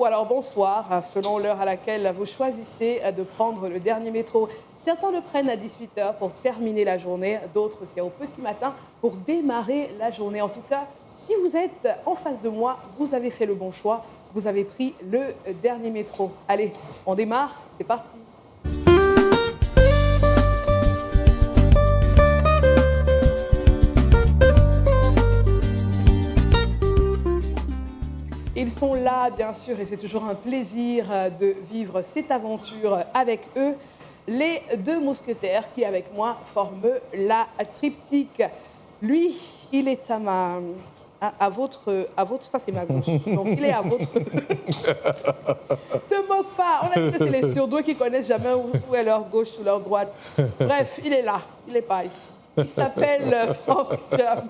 alors bonsoir, selon l'heure à laquelle vous choisissez de prendre le dernier métro. Certains le prennent à 18h pour terminer la journée, d'autres c'est au petit matin pour démarrer la journée. En tout cas, si vous êtes en face de moi, vous avez fait le bon choix, vous avez pris le dernier métro. Allez, on démarre, c'est parti. Ils sont là, bien sûr, et c'est toujours un plaisir de vivre cette aventure avec eux. Les deux mousquetaires qui, avec moi, forment la triptyque. Lui, il est à votre... Ça, c'est ma gauche. Donc, il est à votre... Te moque pas. On a dit que c'est les surdoués qui connaissent jamais où est leur gauche ou leur droite. Bref, il est là. Il n'est pas ici. Il s'appelle Franck Jam.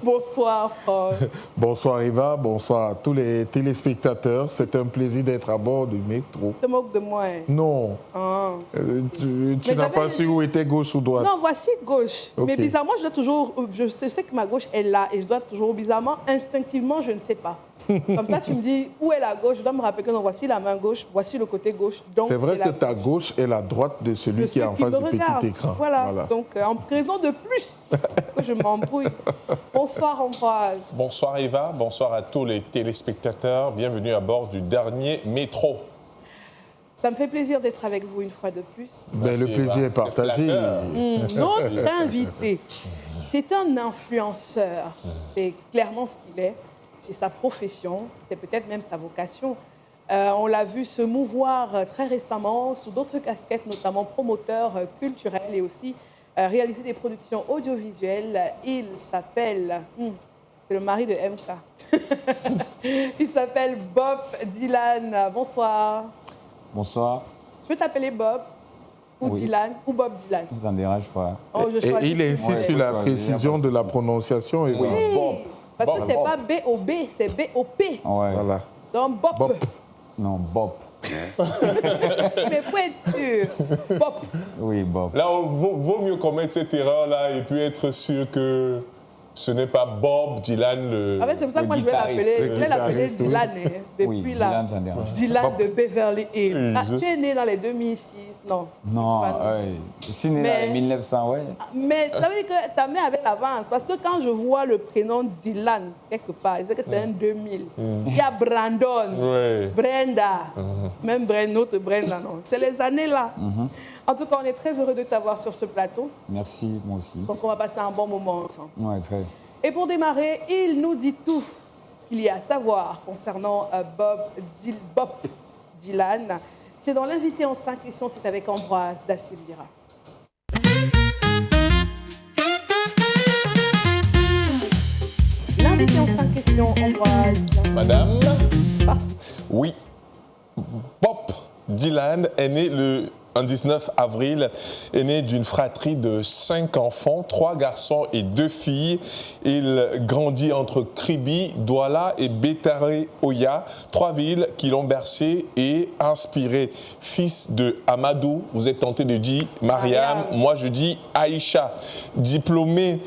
Bonsoir, Franck. Bonsoir, Eva. Bonsoir à tous les téléspectateurs. C'est un plaisir d'être à bord du métro. Tu te moques de moi, hein? Non. Ah. Tu n'as pas su où était gauche ou droite? Non, voici gauche. Okay. Mais bizarrement, je sais que ma gauche est là et je dois toujours, bizarrement, instinctivement, je ne sais pas. Comme ça, tu me dis où est la gauche, je dois me rappeler que non, voici la main gauche, voici le côté gauche. C'est vrai que ta gauche est la droite de celui qui est en face du petit écran. Voilà. Donc en raison de plus que je m'embrouille. Bonsoir Ambroise. Bonsoir Eva, bonsoir à tous les téléspectateurs. Bienvenue à bord du dernier métro. Ça me fait plaisir d'être avec vous une fois de plus. Ben, le plaisir est partagé. Notre invité, c'est un influenceur. C'est clairement ce qu'il est. C'est sa profession, c'est peut-être même sa vocation. On l'a vu se mouvoir très récemment sous d'autres casquettes, notamment promoteur culturel et aussi réaliser des productions audiovisuelles. Il s'appelle... c'est le mari de MK. Il s'appelle Bob Dylan. Bonsoir. Bonsoir. Je peux t'appeler Bob ou Dylan ou Bob Dylan. Ça ne dérange pas. Oh, et il insiste sur la précision de la prononciation. Eva. Oui. Bob. Parce que Bob. c'est pas B-O-B, c'est B-O-P. Ouais. Voilà. Donc Bob. Bob. Non, Bob. Mais pour être sûr, Bob. Oui, Bob. Là, vaut mieux commettre cette erreur-là et puis être sûr que ce n'est pas Bob Dylan le... En fait, c'est pour ça que moi, je vais l'appeler Dylan. Hein, depuis Oui, là. Dylan, ça me dérange. Dylan de Beverly Hills. Ah, tu es né dans les 2006, non? Non, je suis né dans les 1900, ouais. Mais ça veut dire que ta mère avait l'avance. Parce que quand je vois le prénom Dylan, quelque part, je sais que c'est un 2000. Il y a Brandon, Brenda, même notre Brenda, non. C'est les années-là. En tout cas, on est très heureux de t'avoir sur ce plateau. Merci, moi aussi. Je pense qu'on va passer un bon moment ensemble. Ouais, très. Et pour démarrer, il nous dit tout ce qu'il y a à savoir concernant Bob Dylan. C'est dans l'invité en 5 questions, c'est avec Ambroise da Silveira. L'invité en 5 questions, Ambroise. Madame? Parti. Oui. Bob Dylan est né un 19 avril, est né d'une fratrie de 5 enfants, 3 garçons et 2 filles. Il grandit entre Kribi, Douala et Betare Oya, 3 villes qui l'ont bercé et inspiré. Fils de Amadou, vous êtes tenté de dire Mariam, moi je dis Aïcha. Diplômé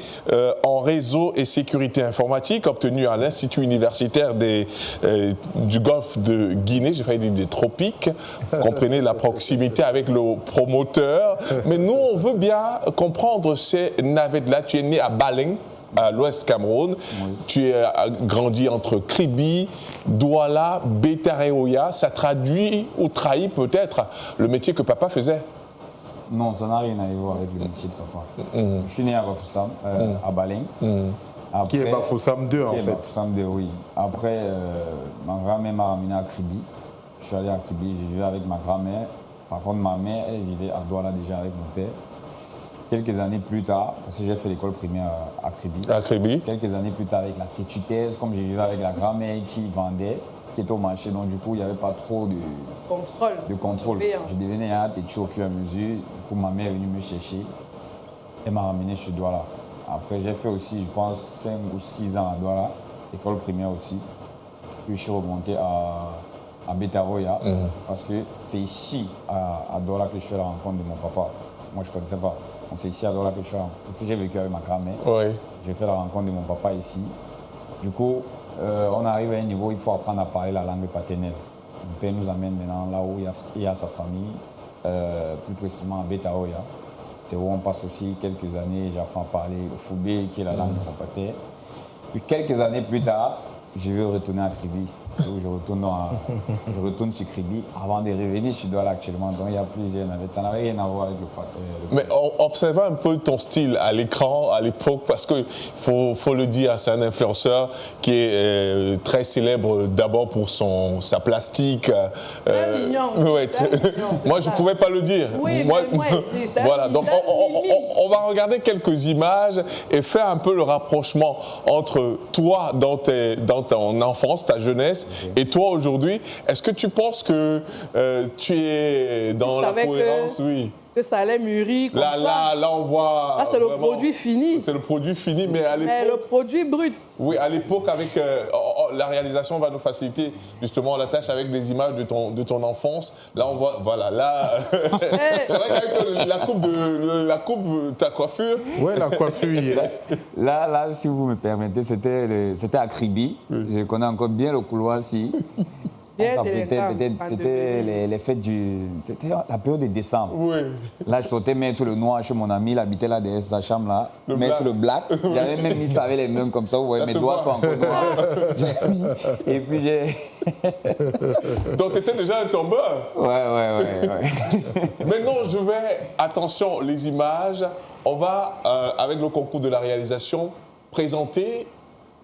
en réseau et sécurité informatique, obtenu à l'Institut universitaire du Golfe de Guinée, j'ai failli dire des tropiques. Vous comprenez la proximité avec le promoteur. Mais nous, on veut bien comprendre ces navettes-là. Tu es né à Baleng, à l'ouest Cameroun. Oui. Tu as grandi entre Kribi, Douala, Betare Oya. Ça traduit ou trahit peut-être le métier que papa faisait? Non, ça n'a rien à voir avec le métier de papa. Je suis né à Bafoussam, à Baleng. Qui est Bafoussam 2 en fait. Bafoussam 2, oui. Après, ma grand-mère m'a ramené à Kribi. Je suis allé à Kribi, j'ai joué avec ma grand-mère. Par contre, ma mère, elle vivait à Douala déjà avec mon père. Quelques années plus tard, parce que j'ai fait l'école primaire à Kribi. À Kribi. Quelques années plus tard, avec la tétutaise, comme j'ai vécu avec la grand-mère qui vendait, qui était au marché. Donc, du coup, il n'y avait pas trop de contrôle. Je devenais un tétu au fur et à mesure. Du coup, ma mère est venue me chercher. Elle m'a ramené sur Douala. Après, j'ai fait aussi, je pense, 5 ou 6 ans à Douala, école primaire aussi. Puis, je suis remonté à Betaroya, parce que c'est ici, à Douala, que je fais la rencontre de mon papa. Moi, je ne connaissais pas. C'est ici à Douala que je fais la rencontre. Aussi, j'ai vécu avec ma grand-mère. Oui. J'ai fait la rencontre de mon papa ici. Du coup, on arrive à un niveau où il faut apprendre à parler la langue paternelle. Mon père nous amène maintenant là où il y a sa famille, plus précisément à Betaoya. C'est où on passe aussi quelques années, j'apprends à parler le Foubé, qui est la langue de mon père. Puis quelques années plus tard, je vais retourner à Kribi. C'est où je retourne sur Kribi avant de revenir sur Douala actuellement. Donc il y a plusieurs navettes. Ça n'avait rien à voir avec le Mais observez un peu ton style à l'écran, à l'époque, parce qu'il faut le dire, c'est un influenceur qui est très célèbre d'abord pour sa plastique. Très mignon. Ouais, moi, je ne pouvais pas le dire. Oui, moi, mais moi, c'est voilà, donc on va regarder quelques images et faire un peu le rapprochement entre toi dans ton enfance, ta jeunesse, et toi aujourd'hui. Est-ce que tu penses que tu es dans la cohérence? Oui. Que ça allait mûrir comme ça. Là, on voit. Là, c'est le vraiment, produit fini. C'est le produit fini, mais à l'époque. Mais le produit brut. Oui, à l'époque, avec la réalisation va nous faciliter justement la tâche avec des images de ton enfance. Là, on voit, voilà, là, c'est vrai qu'avec la coupe, ta coiffure. Oui, la coiffure. Là, si vous me permettez, c'était à Kribi. Je connais encore bien le couloir-ci. C'était les fêtes c'était la période de décembre. Oui. Là, je sortais mettre le noir chez mon ami, il habitait là derrière sa chambre là. Mettre le black. J'avais même mis ça avec les mains comme ça, vous voyez, mes doigts sont encore noirs. Et puis j'ai. Donc, tu étais déjà un tombeur. Ouais. Maintenant, attention, les images. On va, avec le concours de la réalisation, présenter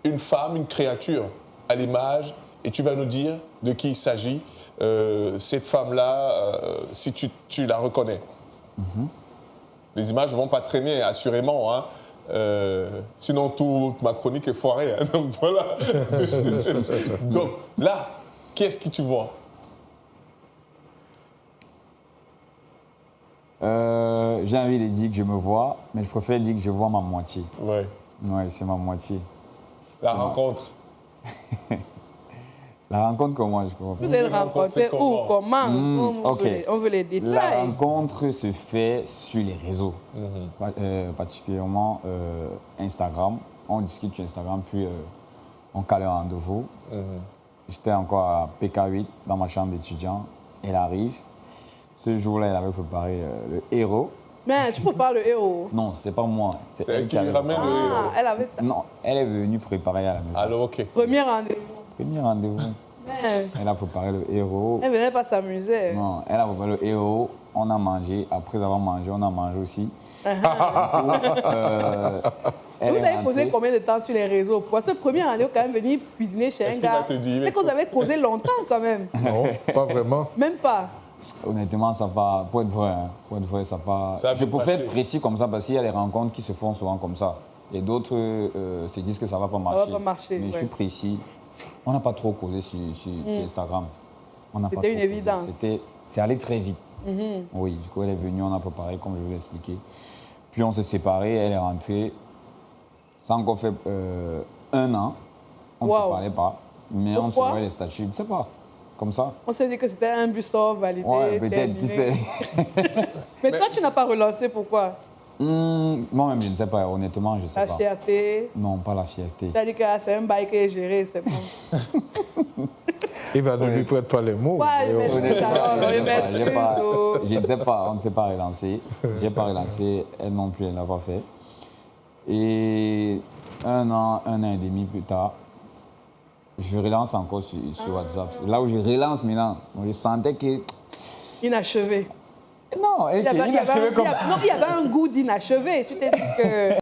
une femme, une créature à l'image. Et tu vas nous dire de qui il s'agit. Cette femme-là, si tu la reconnais. Les images ne vont pas traîner, assurément. Hein. Sinon, toute ma chronique est foirée. Hein. Donc, voilà. Donc, là, qui est-ce que tu vois? J'ai envie de dire que je me vois, mais je préfère dire que je vois ma moitié. Oui. Oui, c'est ma moitié. La rencontre. La rencontre, comment je crois? Vous êtes rencontrés où? Comment? On veut les détails. La rencontre se fait sur les réseaux, particulièrement Instagram. On discute sur Instagram, puis on cale un rendez-vous. J'étais encore à PK8 dans ma chambre d'étudiant. Elle arrive. Ce jour-là, elle avait préparé le héros. Mais tu peux pas le héros. Non, c'est pas moi. C'est elle qui lui ramène le héros. Elle avait... Non, elle est venue préparer à la maison. Alors, ok. Premier rendez-vous. Premier rendez-vous. Mais Elle a préparé le héros. elle venait pas s'amuser. Non, elle a préparé le héros. On a mangé. Après avoir mangé, on a mangé aussi. Vous avez posé combien de temps sur les réseaux? Pour ce premier rendez-vous, quand même, venir cuisiner chez un gars. C'est que vous avez causé longtemps quand même. Non, pas vraiment. Même pas. Honnêtement, ça pas. Pour être vrai, ça pas. Je préfère être précis comme ça parce qu'il y a des rencontres qui se font souvent comme ça. Et d'autres se disent que ça va pas marcher. Ça va pas marcher. Mais je suis précis. On n'a pas trop causé sur Instagram. C'était une évidence. C'est allé très vite. Oui, du coup, elle est venue, on a préparé comme je vous l'ai expliqué. Puis on s'est séparés, elle est rentrée. Ça a encore fait 1 an. On ne se parlait pas. Mais on se voyait les statuts, je ne sais pas. Comme ça. On s'est dit que c'était un bus validé. Ouais, peut-être, qui sait. Mais toi, tu n'as pas relancé, pourquoi? Moi-même, je ne sais pas, honnêtement, je ne sais pas. La fierté? Non, pas la fierté. Tu as dit que c'est un bail qui est géré, c'est bon. Eva ne lui prête pas les mots. Je ne sais pas, on ne s'est pas relancé. Je n'ai pas relancé, elle non plus, elle ne l'a pas fait. Et 1 an et demi plus tard, je relance encore sur WhatsApp. C'est là où je relance maintenant. Donc, je sentais que... Inachevé. Non, elle était inachevée comme... Non, il y avait un goût d'inachevé. Tu t'es dit que...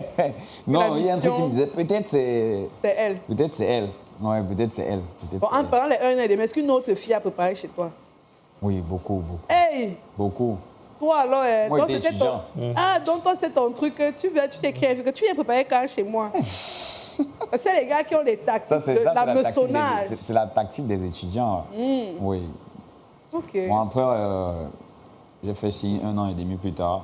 Non, il y a un truc qui me disait, peut-être c'est... C'est elle. Peut-être c'est elle. Oui, peut-être c'est elle. Bon, pendant les 1 an et demi, est-ce qu'une autre fille a préparé chez toi? Oui, beaucoup. Hey! Beaucoup. Toi, alors, moi, j'étais étudiant. Ah, donc toi, c'est ton truc, tu t'écris, que tu viens préparer quand chez moi. C'est les gars qui ont les tactiques de l'hameçonnage. C'est la tactique des étudiants. Oui. OK. Bon, après, j'ai fait signe 1 an et demi plus tard.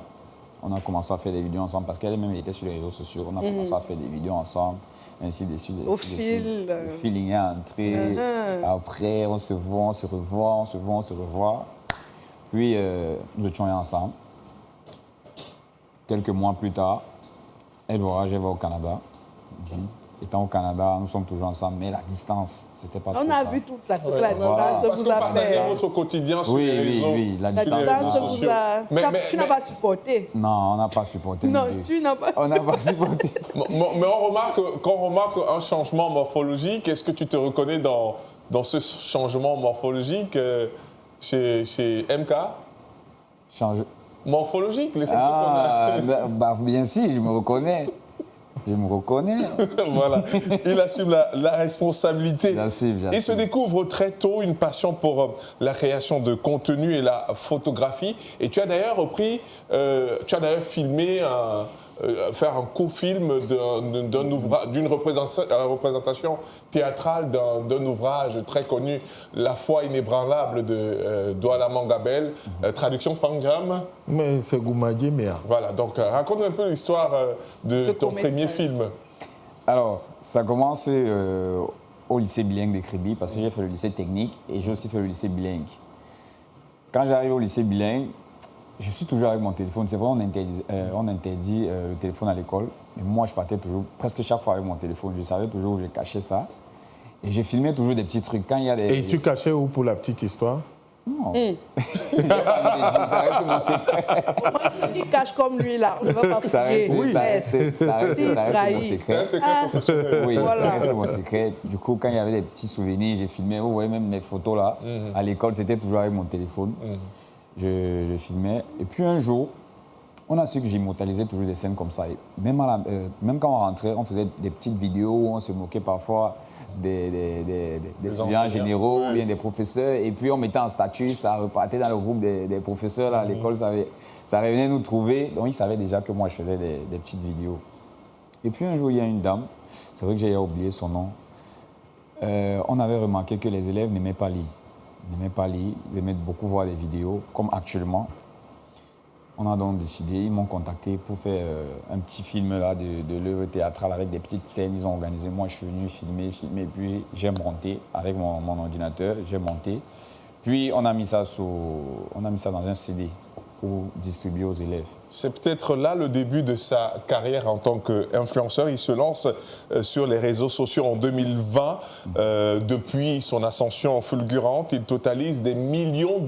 On a commencé à faire des vidéos ensemble parce qu'elle-même était sur les réseaux sociaux. On a commencé à faire des vidéos ensemble, ainsi de suite. Au fil. Le feeling est entré. Après, on se voit, on se revoit. Puis, nous étions ensemble. Quelques mois plus tard, elle voyage, elle va au Canada. étant au Canada, nous sommes toujours ensemble, mais la distance, c'était pas trop On a ça. vu toute la Ouais, distance voilà. Parce vous qu'on a partageait fait. votre quotidien sur Oui, les réseaux. oui, la La sur les distance. réseaux distance vous sociaux. a... Tu n'as pas supporté. Non, on n'a pas supporté. Non, nous deux. tu n'as pas On n'a pas supporté. Mais quand on remarque un changement morphologique, est-ce que tu te reconnais dans ce changement morphologique chez MK? Change... Morphologique, les photos Ah, bien sûr, je me reconnais. Je me reconnais. qu'on a. Voilà. Il assume la responsabilité. J'assume. Il se découvre très tôt une passion pour la création de contenu et la photographie. Et tu as d'ailleurs filmé faire un co-film d'une représentation théâtrale d'un ouvrage très connu, La foi inébranlable de Douala Mangabel, traduction Frangram. Mais c'est Goumadji Mea. Voilà, donc raconte un peu l'histoire de Ce ton court-métrage. premier film. Alors, ça commence au lycée bilingue de Kribi, parce que j'ai fait le lycée technique et j'ai aussi fait le lycée bilingue. Quand j'arrive au lycée bilingue, je suis toujours avec mon téléphone. C'est vrai, on interdit le téléphone à l'école. Mais moi, je partais toujours, presque chaque fois avec mon téléphone. Je savais toujours où je cachais ça. Et j'ai filmé toujours des petits trucs. Quand il y a des... Et tu cachais où pour la petite histoire? Non. Ça reste mon secret. Moi, si tu caches comme lui, là, je ne vais pas Ça fouiller. reste mon trahi. C'est un secret. secret professionnel. Oui, Voilà. ça reste mon secret. Du coup, quand il y avait des petits souvenirs, j'ai filmé. Vous voyez même mes photos là. À l'école, c'était toujours avec mon téléphone. Je filmais. Et puis un jour, on a su que j'immortalisais toujours des scènes comme ça. Et même quand on rentrait, on faisait des petites vidéos où on se moquait parfois des étudiants généraux ou bien des professeurs. Et puis on mettait en statut, ça repartait dans le groupe des professeurs là, à l'école. Ça revenait nous trouver. Donc ils savaient déjà que moi je faisais des petites vidéos. Et puis un jour, il y a une dame, c'est vrai que j'ai oublié son nom. On avait remarqué que les élèves n'aimaient pas lire. Ils aimaient beaucoup voir des vidéos, comme actuellement. On a donc décidé, ils m'ont contacté pour faire un petit film là de l'œuvre théâtrale avec des petites scènes. Ils ont organisé, moi je suis venu filmer, puis j'ai monté avec mon ordinateur, j'ai monté. Puis on a mis ça dans un CD pour distribuer aux élèves. C'est peut-être là le début de sa carrière en tant qu'influenceur. Il se lance sur les réseaux sociaux en 2020. Depuis son ascension fulgurante, il totalise des millions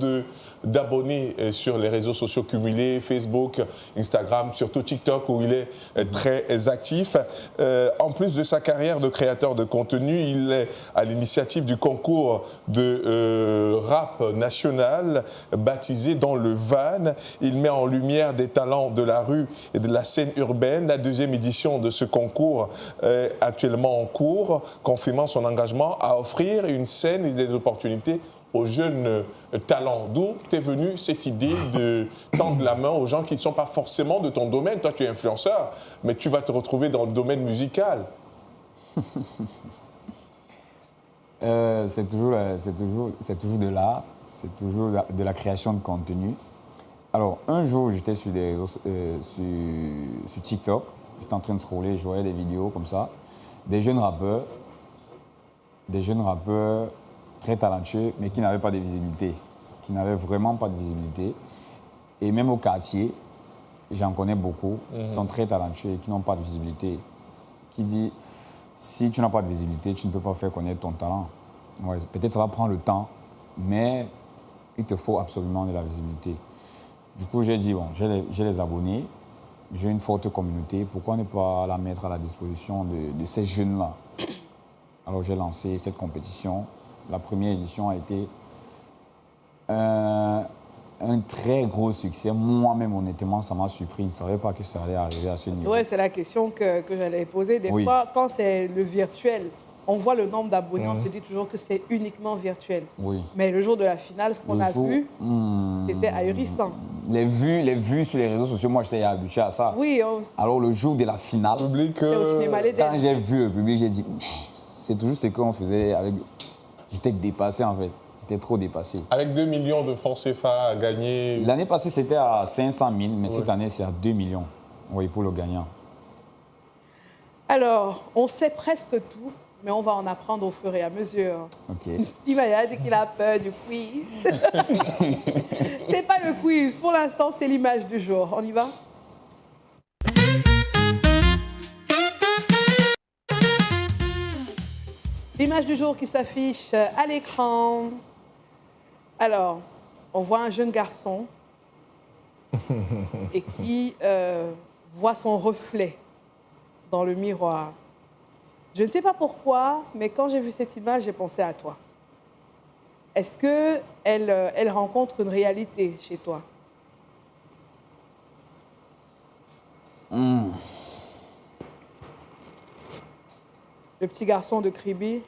d'abonnés sur les réseaux sociaux cumulés, Facebook, Instagram, surtout TikTok où il est très actif. En plus de sa carrière de créateur de contenu, il est à l'initiative du concours de rap national baptisé Dans le Van. Il met en lumière des talents de la rue et de la scène urbaine. La deuxième édition de ce concours est actuellement en cours, confirmant son engagement à offrir une scène et des opportunités aux jeunes talents. D'où t'es venue cette idée de tendre la main aux gens qui ne sont pas forcément de ton domaine. Toi, tu es influenceur, mais tu vas te retrouver dans le domaine musical. C'est toujours de l'art, c'est toujours de la création de contenu. Alors, un jour, j'étais sur TikTok, j'étais en train de scroller, je voyais des vidéos comme ça, des jeunes rappeurs très talentueux, mais qui n'avaient pas de visibilité, qui n'avaient vraiment pas de visibilité. Et même au quartier, j'en connais beaucoup, qui sont très talentueux et qui n'ont pas de visibilité. Qui dit, si tu n'as pas de visibilité, tu ne peux pas faire connaître ton talent. Ouais, peut-être ça va prendre le temps, mais il te faut absolument de la visibilité. Du coup, j'ai dit, bon, j'ai les abonnés, j'ai une forte communauté, pourquoi ne pas la mettre à la disposition de ces jeunes-là? Alors j'ai lancé cette compétition. La première édition a été un très gros succès. Moi-même, honnêtement, ça m'a surpris. Je ne savais pas que ça allait arriver à ce niveau. Ouais, c'est la question que j'allais poser. Des Oui. fois, quand c'est le virtuel, on voit le nombre d'abonnés, on se dit toujours que c'est uniquement virtuel. Oui. Mais le jour de la finale, ce qu'on a vu, c'était ahurissant. Les vues sur les réseaux sociaux, moi, j'étais habitué à ça. Oui, Alors, le jour de la finale, Public, c'était au cinéma l'Éden. quand j'ai vu le public, j'ai dit, mais c'est toujours ce qu'on faisait avec... J'étais dépassé, en fait. J'étais trop dépassé. avec 2 millions de francs CFA à gagner. L'année passée, c'était à 500 000, mais cette année, c'est à 2 millions. Oui, pour le gagnant. Alors, on sait presque tout, mais on va en apprendre au fur et à mesure. OK. Il va y aller qu'il a peur du quiz. C'est pas le quiz. Pour l'instant, c'est l'image du jour. On y va? L'image du jour qui s'affiche à l'écran. Alors, on voit un jeune garçon et qui voit son reflet dans le miroir. Je ne sais pas pourquoi, mais quand j'ai vu cette image, j'ai pensé à toi. Est-ce qu'elle rencontre une réalité chez toi? Le petit garçon de Kribi,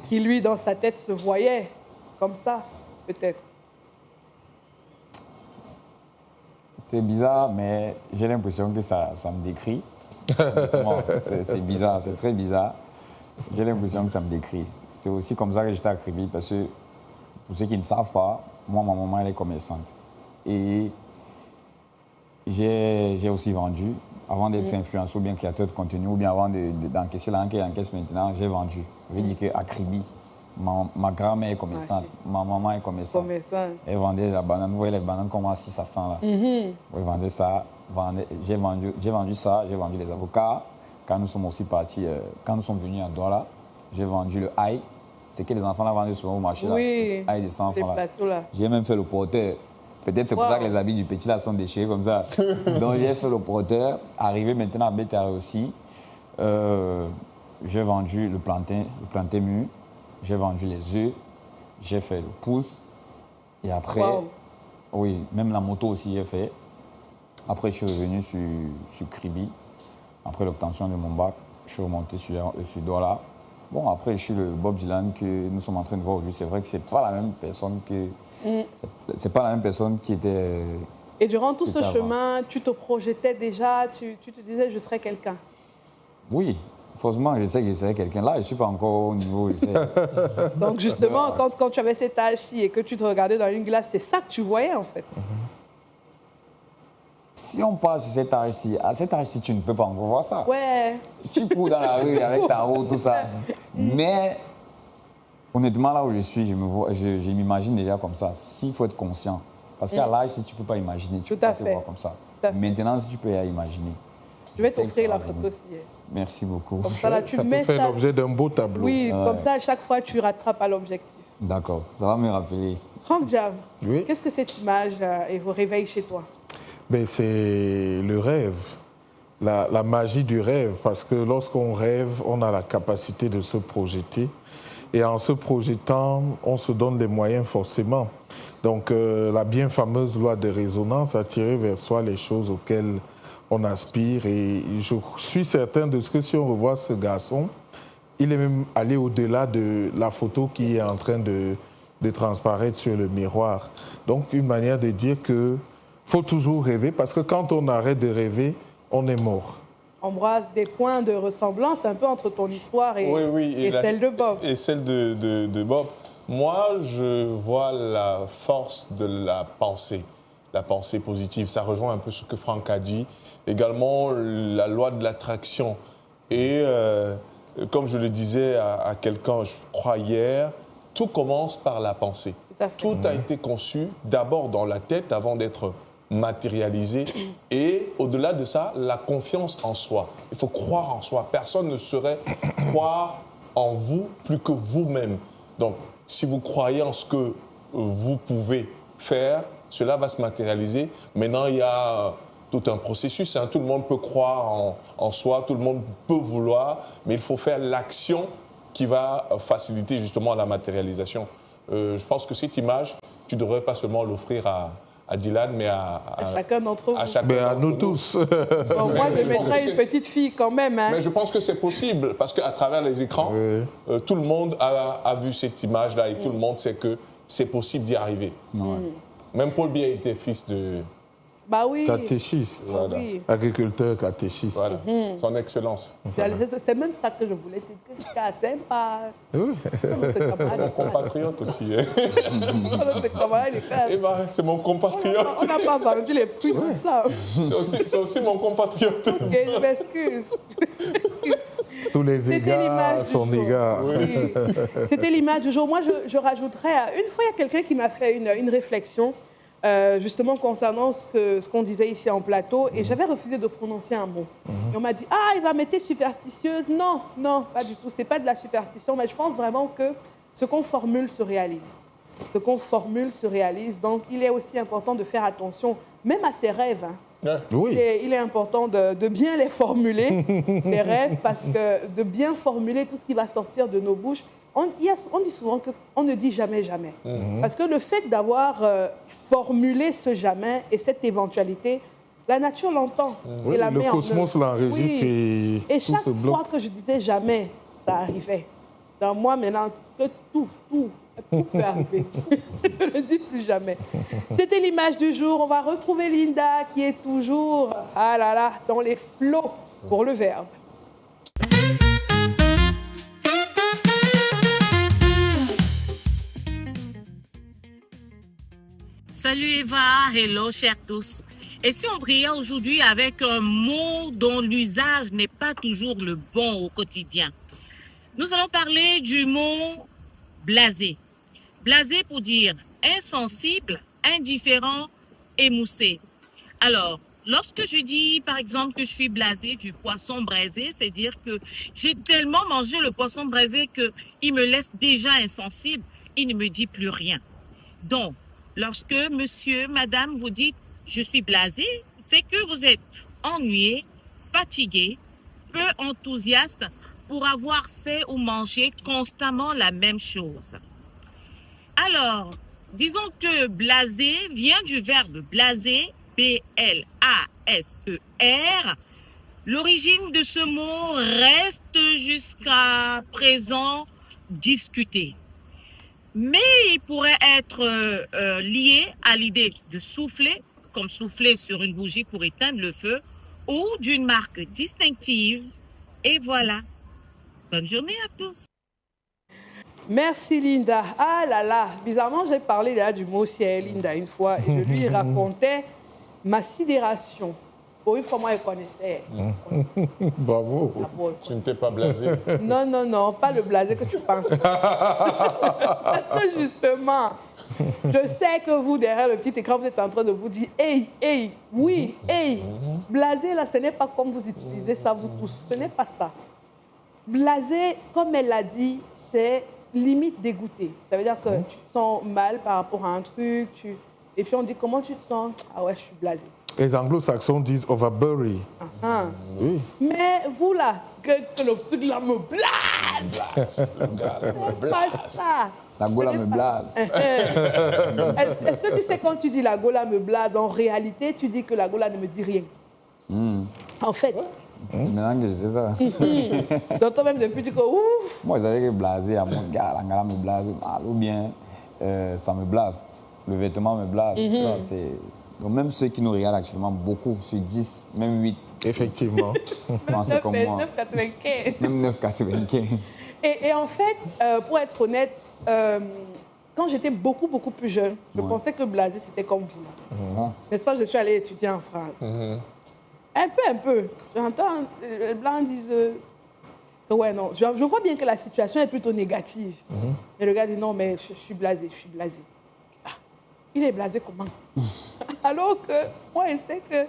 qui lui, dans sa tête, se voyait comme ça, peut-être. C'est bizarre, mais j'ai l'impression que ça me décrit. Honnêtement, c'est bizarre, c'est très bizarre. J'ai l'impression que ça me décrit. C'est aussi comme ça que j'étais à Kribi, parce que, pour ceux qui ne savent pas, moi, ma maman, elle est commerçante. Et j'ai aussi vendu. Avant d'être influenceur ou bien créateur de contenu, ou bien avant d'encaisser l'argent encaisse maintenant, j'ai vendu. Ça veut dire qu'à Kribi, ma grand-mère est commerçante, ma maman est commerçante. Elle vendait la banane. Vous voyez les bananes comme à 6 à 100 là. Elle vendait ça. J'ai vendu ça, j'ai vendu les avocats. Quand nous sommes aussi partis, quand nous sommes venus à Douala, j'ai vendu le ail. C'est que les enfants là vendaient souvent au marché. Oui, là, ail de 100 francs là. J'ai même fait le porteur. Peut-être c'est pour ça que les habits du petit là sont déchirés comme ça. Donc j'ai fait le porteur. Arrivé maintenant à Bétaré aussi, j'ai vendu le plantain mûr. J'ai vendu les œufs. J'ai fait le pouce. Et après, oui, même la moto aussi j'ai fait. Après, je suis revenu sur Kribi. Après l'obtention de mon bac, je suis remonté sur Douala. Bon, après, je suis le Bob Dylan que nous sommes en train de voir aujourd'hui. C'est vrai que c'est pas la même personne que... C'est pas la même personne qui était... Et durant tout ce chemin, tu te projetais déjà, tu te disais, je serais quelqu'un. Oui, forcément, je sais que je serais quelqu'un. Là, je ne suis pas encore au niveau... Donc justement, quand tu avais cet âge-ci et que tu te regardais dans une glace, c'est ça que tu voyais en fait. Si on passe sur cet âge-ci, à cet âge-ci, tu ne peux pas encore voir ça. Ouais. Tu cours dans la rue avec ta roue, tout ça. Mais honnêtement, là où je suis, je m'imagine déjà comme ça. S'il faut être conscient. Parce qu'à l'âge, si tu ne peux pas imaginer, tu ne peux pas te voir comme ça. Maintenant, si tu peux imaginer. Je vais t'offrir la photo aussi. Merci beaucoup. Comme ça, là, tu mets ça. Ça fait l'objet d'un beau tableau. Oui, comme ça, à chaque fois, tu rattrapes à l'objectif. D'accord, ça va me rappeler. Franck Diam, oui. Qu'est-ce que cette image vous réveille chez toi? Ben, c'est le rêve, la magie du rêve, parce que lorsqu'on rêve, on a la capacité de se projeter. Et en se projetant, on se donne les moyens forcément. Donc la bien fameuse loi de résonance, attirer vers soi les choses auxquelles on aspire. Et je suis certain de ce que si on revoit ce garçon, il est même allé au-delà de la photo qui est en train de transparaître sur le miroir. Donc une manière de dire que faut toujours rêver, parce que quand on arrête de rêver, on est mort. Ambroise, des points de ressemblance un peu entre ton histoire et celle de Bob. Et celle de Bob. Moi, je vois la force de la pensée positive. Ça rejoint un peu ce que Franck a dit. Également, la loi de l'attraction. Et comme je le disais à quelqu'un, je crois hier, tout commence par la pensée. Tout a été conçu d'abord dans la tête avant d'être matérialisé. Et au-delà de ça, la confiance en soi. Il faut croire en soi. Personne ne saurait croire en vous plus que vous-même. Donc, si vous croyez en ce que vous pouvez faire, cela va se matérialiser. Maintenant, il y a tout un processus. Hein. Tout le monde peut croire en soi, tout le monde peut vouloir, mais il faut faire l'action qui va faciliter justement la matérialisation. Je pense que cette image, tu ne devrais pas seulement l'offrir à Dylan, mais à chacun d'entre vous. À nous tous. Bon, moi, je mettrais une petite fille quand même. Hein. Mais je pense que c'est possible, parce qu'à travers les écrans, tout le monde a vu cette image-là et tout le monde sait que c'est possible d'y arriver. Même Paul Biya était fils de... Bah oui. Catéchiste. Voilà. Oui. Agriculteur catéchiste. Voilà. Son excellence. C'est même ça que je voulais te dire. Que tu es sympa. Oui. Mon compatriote aussi. Hein. Eh ben, c'est mon compatriote. On n'a pas vendu les prix de ça. C'est aussi mon compatriote. Ok, je m'excuse. Tous les égards sont égard. Oui. C'était l'image du jour. Moi, je rajouterais, une fois, il y a quelqu'un qui m'a fait une réflexion. justement concernant ce qu'on disait ici en plateau, et j'avais refusé de prononcer un mot. Et on m'a dit, ah, il va m'être superstitieuse. Non, non, pas du tout. C'est pas de la superstition, mais je pense vraiment que ce qu'on formule se réalise. Ce qu'on formule se réalise. Donc, il est aussi important de faire attention, même à ses rêves. Hein. Oui. Il est important de bien les formuler, ses rêves, parce que de bien formuler tout ce qui va sortir de nos bouches. On dit souvent qu'on ne dit jamais, jamais. Parce que le fait d'avoir formulé ce jamais et cette éventualité, la nature l'entend. Oui, et la le met cosmos l'enregistre et tout chaque se bloque. fois que je disais jamais, ça arrivait. Dans moi, maintenant, que tout peut arriver. Je ne le dis plus jamais. C'était l'image du jour. On va retrouver Linda qui est toujours, ah là là, dans les flots pour le verbe. Salut Eva, hello chers tous. Et si on brillait aujourd'hui avec un mot dont l'usage n'est pas toujours le bon au quotidien? Nous allons parler du mot blasé. Blasé pour dire insensible, indifférent, émoussé. Alors, lorsque je dis par exemple que je suis blasé du poisson braisé, c'est dire que j'ai tellement mangé le poisson braisé qu'il me laisse déjà insensible, il ne me dit plus rien. Donc, lorsque monsieur, madame vous dites « je suis blasé », c'est que vous êtes ennuyé, fatigué, peu enthousiaste pour avoir fait ou mangé constamment la même chose. Alors, disons que blasé vient du verbe blaser, B-L-A-S-E-R. L'origine de ce mot reste jusqu'à présent discutée. Mais il pourrait être lié à l'idée de souffler, comme souffler sur une bougie pour éteindre le feu, ou d'une marque distinctive. Et voilà. Bonne journée à tous. Merci Linda. Ah là là, bizarrement, j'ai parlé là du mot ciel, Linda, une fois, et je lui racontais ma sidération. Pour une fois, moi, je connaissais. Bravo. Tu ne t'es pas blasé. Non, non, non, pas le blasé que tu penses. Parce que justement, je sais que vous, derrière le petit écran, vous êtes en train de vous dire « Hey, hey, oui, hey ». Blasé, là, ce n'est pas comme vous utilisez ça, vous tous. Ce n'est pas ça. Blasé, comme elle l'a dit, c'est limite dégoûté. Ça veut dire que tu te sens mal par rapport à un truc. Et puis on dit « Comment tu te sens ?»« Ah ouais, je suis blasé. » Les anglo-saxons disent overbury. Oui. Mais vous là, que le truc là me blase. C'est pas ça. La gola me blase. Est-ce que tu sais quand tu dis la gola me blase, en réalité, tu dis que la gola ne me dit rien. En fait. C'est maintenant que je sais ça. Donc toi-même, depuis, tu dis que ouf. Moi, j'avais que blasé à mon gars, la gala me blase mal, ou bien ça me blase, le vêtement me blase. Ça, c'est... Donc même ceux qui nous regardent actuellement, beaucoup, sur 10, même 8. Effectivement. Pensez comme moi. 9,95. Même 9,95. Et en fait, pour être honnête, quand j'étais beaucoup plus jeune, je pensais que blasé, c'était comme vous. N'est-ce pas, je suis allée étudier en France. Un peu. J'entends les Blancs disent que ouais, non. Je vois bien que la situation est plutôt négative. Mais le gars dit non, mais je suis blasé, je suis blasé. Ah, il est blasé comment? Alors que moi, je sais que...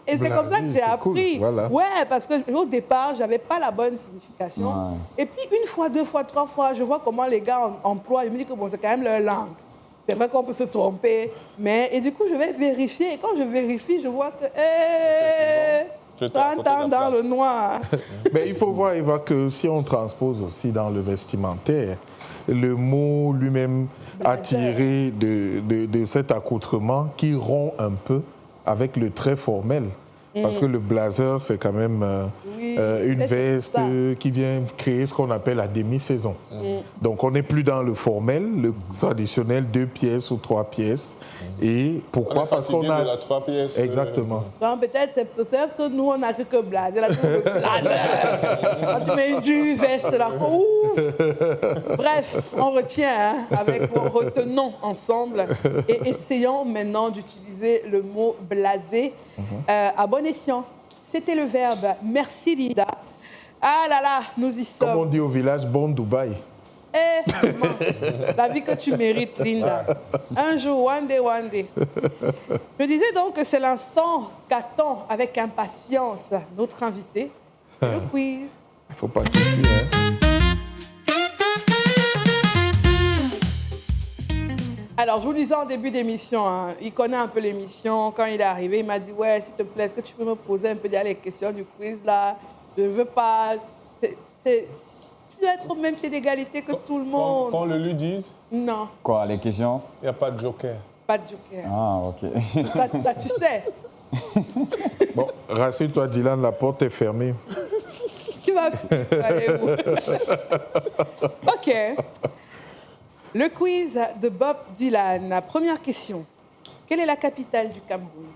Et c'est comme ça que j'ai appris. Cool, voilà. Ouais, parce qu'au départ, je n'avais pas la bonne signification. Ouais. Et puis, une fois, deux fois, trois fois, je vois comment les gars emploient. Je me dis que bon, c'est quand même leur langue. C'est vrai qu'on peut se tromper. Et du coup, je vais vérifier. Et quand je vérifie, je vois que... 30 ans dans le noir. Mais il faut voir, Eva, que si on transpose aussi dans le vestimentaire, le mot lui-même a tiré de cet accoutrement qui rompt un peu avec le très formel. Parce que le blazer, c'est quand même une veste qui vient créer ce qu'on appelle la demi-saison. Donc, on n'est plus dans le formel, le traditionnel 2 pièces ou 3 pièces. Et pourquoi? Parce qu'on a... de la 3 pièces. Donc, Exactement. peut-être nous, on n'a que blazer. Là, quand tu mets une veste, là, bref, on retient, retenons ensemble et essayons maintenant d'utiliser le mot blasé à bon escient. C'était le verbe. Merci Linda. Ah là là, nous y sommes. Comme on dit au village, bon Dubaï. maman. La vie que tu mérites, Linda. Un jour, one day, one day. Je disais donc que c'est l'instant qu'attend avec impatience notre invité. C'est le quiz. Il ne faut pas tout dire, hein. Alors, je vous le disais en début d'émission, hein, il connaît un peu l'émission. Quand il est arrivé, il m'a dit « Ouais, s'il te plaît, est-ce que tu peux me poser un peu les questions du quiz, là? Je ne veux pas... Tu dois être au même pied d'égalité que tout le monde. » Qu'on le lui dise, Non, Quoi, les questions? il n'y a pas de joker. pas de joker. Ah, ok. Ça, tu sais. Bon, rassure-toi, Dylan, la porte est fermée. Tu vas aller où? OK. Le quiz de Bob Dylan. Première question. Quelle est la capitale du Cameroun?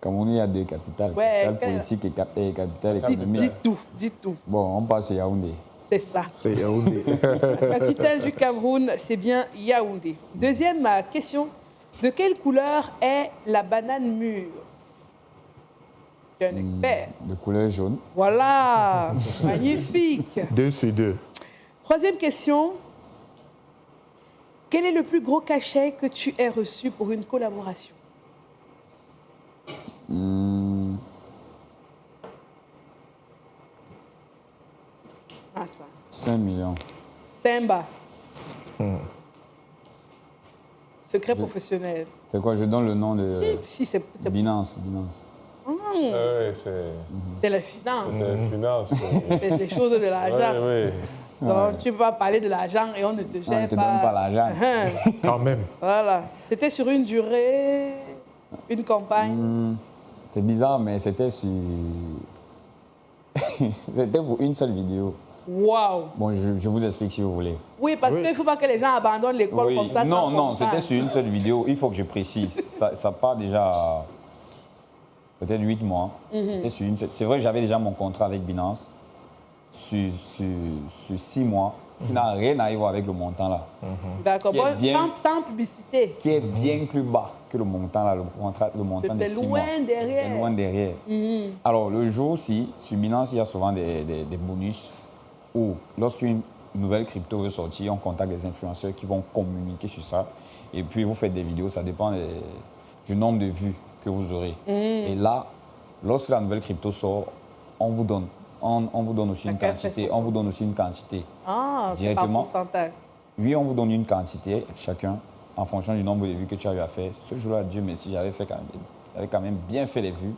Cameroun, il y a deux capitales. Ouais, Capitale politique et capitale économique. Dis tout. Bon, on passe à Yaoundé. C'est ça. C'est Yaoundé. La capitale du Cameroun, c'est bien Yaoundé. Deuxième question. De quelle couleur est la banane mûre? Tu es un expert. De couleur jaune. Voilà. Magnifique. 2 sur 2. Troisième question. Quel est le plus gros cachet que tu aies reçu pour une collaboration? Ah, ça. 5 millions. Simba. Secret professionnel. C'est quoi? Je donne le nom de Si, c'est Binance. Ouais, c'est la finance. c'est finance. C'est les choses de l'argent. Oui. Donc, tu ne peux pas parler de l'argent et on ne te On gère ne te pas. donne pas l'argent. Quand même. Voilà. C'était sur une durée, une campagne. C'est bizarre, mais c'était sur... C'était pour une seule vidéo. Waouh. Bon, je vous explique si vous voulez. Oui, parce qu'il ne faut pas que les gens abandonnent l'école comme ça. Non, sans non, comprendre. c'était sur une seule vidéo. Il faut que je précise. Ça part déjà peut-être 8 mois. C'était sur une seule- C'est vrai que j'avais déjà mon contrat avec Binance sur 6 mois. Qui n'a rien à voir avec le montant là. D'accord. Qui est Bon, bien- sans publicité. Qui est bien plus bas que le montant là, le montant de C'était 6 mois. loin derrière. C'est loin derrière. Alors, le jour-ci, sur Binance, il y a souvent des bonus où, lorsqu'une nouvelle crypto veut sortir, on contacte des influenceurs qui vont communiquer sur ça. Et puis, vous faites des vidéos, ça dépend du nombre de vues que vous aurez. Et là, lorsque la nouvelle crypto sort, on vous donne. On vous donne aussi une Chacun fait quantité. son On vous donne aussi une quantité. Ah, c'est par Directement. pourcentage. Oui, on vous donne une quantité, chacun, en fonction du nombre de vues que tu as eu à faire. Ce jour-là, Dieu merci, j'avais quand même bien fait les vues.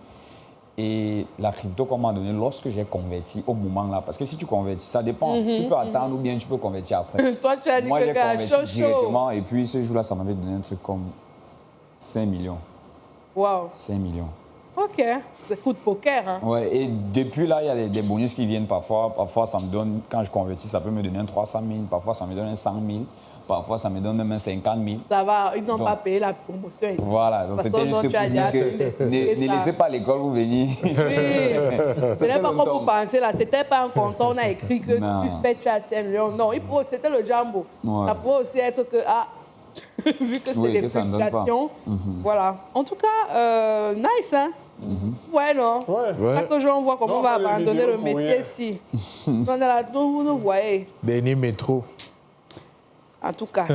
Et la crypto qu'on m'a donné lorsque j'ai converti au moment là, parce que si tu convertis, ça dépend. Tu peux attendre ou bien tu peux convertir après. Toi, tu as dit Moi, que j'ai gars, converti chaud. directement et puis ce jour-là, ça m'avait donné un truc comme 5 millions. Waouh. 5 millions. OK. C'est coup de poker, hein. Ouais, et depuis là, il y a des bonus qui viennent parfois. Parfois, ça me donne, quand je convertis, ça peut me donner un 300 000. Parfois, ça me donne un 100 000. Parfois, ça me donne même un 50 000. Ça va, ils n'ont Donc, pas payé la promotion ici. Voilà, donc De toute c'était façon, juste tu as pour déjà dire fait que expliquer ne ça. laissez pas l'école vous venir. Oui, ce n'est pas comme vous pensez là. C'était pas un contrat, on a écrit que Non. tu as 5 millions. Non, c'était le jumbo. Ouais. Ça pourrait aussi être que, vu que c'est Oui, des que ça ne donne pas. fluctuations. Voilà. En tout cas, nice, hein? Ouais, non? Ouais. Pas que j'en vois comment Non, on va on fait des abandonner vidéos le pour métier rien. ici. On est là, vous nous voyez. Dernier métro. En tout cas,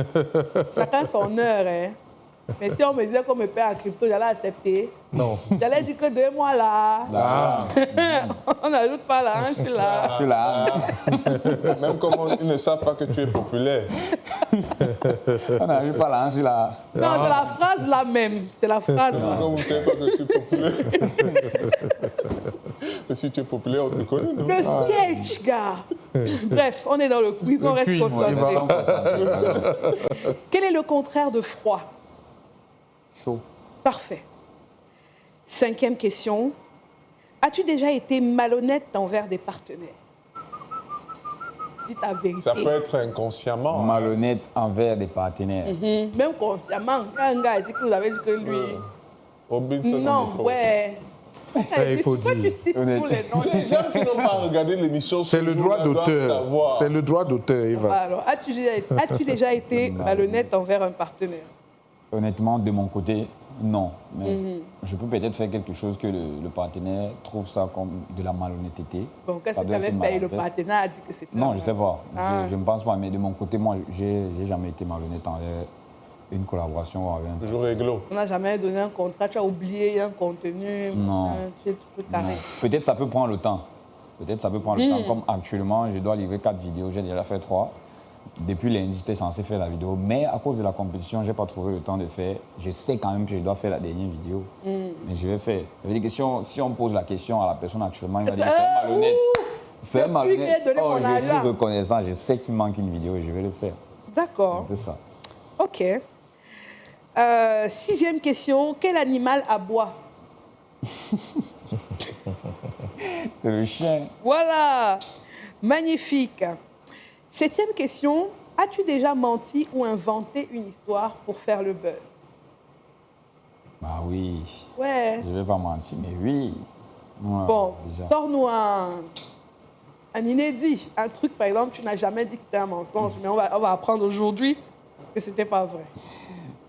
chacun son heure, hein. Mais si on me disait qu'on me paie en crypto, j'allais accepter. Non. J'allais dire que 2 mois là. Ah, On n'ajoute pas là, hein, je suis là. Je suis là. Même comme ils ne savent pas que tu es populaire. On n'arrive pas là, je suis là. Non, c'est la phrase là même. C'est la phrase là. Comme vous ne savez pas que je suis populaire. Mais si tu es populaire, on te connaît, non? Le sketch, gars. Bref, on est dans le quiz, on reste quiz, concentré. on y va. Quel est le contraire de froid? Chaud. Parfait. 5e question. As-tu déjà été malhonnête envers des partenaires? Dis ta vérité. Ça peut être inconsciemment. Malhonnête envers des partenaires. Même consciemment. Il y a un gars ici que vous avez dit que lui... Robinson, Non, il faut. ouais. il faut Pourquoi dire. tu cites Honnête. tous les noms? Les gens qui n'ont pas regardé l'émission C'est le droit d'auteur. C'est le droit d'auteur, Eva. Alors, as-tu déjà été malhonnête envers un partenaire? Honnêtement, de mon côté, non. Mais je peux peut-être faire quelque chose que le partenaire trouve ça comme de la malhonnêteté. Bon, qu'est-ce Ça que tu doit avais être une fait et le maladresse. partenaire a dit que c'était... Non, je ne sais pas. Ah. Je ne pense pas. Mais de mon côté, moi, j'ai jamais été malhonnête envers une collaboration ou avec un... Toujours réglo. On n'a jamais donné un contrat, tu as oublié un contenu, Non. machin, tu es tout carré. Non. Peut-être ça peut prendre le temps. Peut-être ça peut prendre le temps. Comme actuellement, je dois livrer 4 vidéos. J'ai déjà fait 3. Depuis lundi, j'étais censé faire la vidéo. Mais à cause de la compétition, je n'ai pas trouvé le temps de faire. Je sais quand même que je dois faire la dernière vidéo. Mais je vais faire. Ça veut dire que si on pose la question à la personne actuellement, il va dire c'est malhonnête. C'est Depuis malhonnête. qu'il a donné Oh, mon je suis argent. reconnaissant. Je sais qu'il manque une vidéo et je vais le faire. C'est un D'accord. peu ça. OK. 6e question. Quel animal aboie? C'est le chien. Voilà. Magnifique. 7e question. As-tu déjà menti ou inventé une histoire pour faire le buzz? Bah oui. Ouais. Je ne vais pas mentir, mais oui. Ouais, Bon, déjà. sors-nous un inédit. Un truc, par exemple, tu n'as jamais dit que c'était un mensonge, mais on va apprendre aujourd'hui que c'était pas vrai.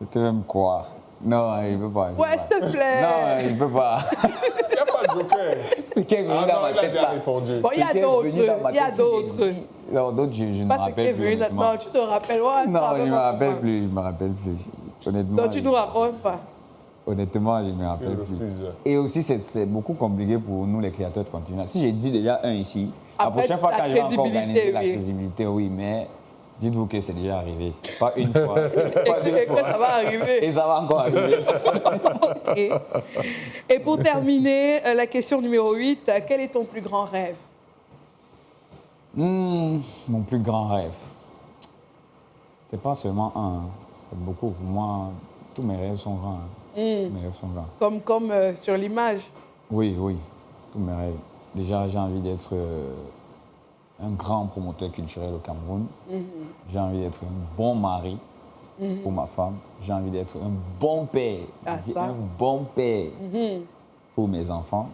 C'était même quoi? Non, il ne peut pas. il peut Ouais, pas. s'il te plaît. Non, il ne peut pas. Il n'y a pas de joker. C'est qui est venu Ah dans non, ma il a tête déjà là. répondu. Bon, il y a C'est qui est d'autres. venu dans ma Il y a tête, c'est d'autres. qu'il dit. Non, d'autres, je ne me Pas ce qui est rappelle plus. venu. honnêtement. Non, tu te rappelles. Ouais, Non, je ne me pas rappelle comment. plus. Je me rappelle plus. Honnêtement. Non, tu nous racontes pas. Honnêtement, je ne me rappelle Il plus. refuse. Et aussi, c'est beaucoup compliqué pour nous, les créateurs de contenu. Si j'ai dit déjà un ici, la Après, prochaine fois, la quand je vais encore crédibilité, organiser la oui. crédibilité, oui, mais dites-vous que c'est déjà arrivé. Pas une fois, Et pas deux que fois. ça va arriver. Et ça va encore arriver. Ok. Et pour terminer, la question numéro 8, quel est ton plus grand rêve? Mon plus grand rêve, c'est pas seulement un, hein. C'est beaucoup. Pour moi, tous mes rêves sont grands. Hein. Mes rêves sont grands. Comme sur l'image. Oui, oui, tous mes rêves. Déjà, j'ai envie d'être un grand promoteur culturel au Cameroun. J'ai envie d'être un bon mari pour ma femme. J'ai envie d'être un bon père. Ah, Je dis ça. un bon père pour mes enfants.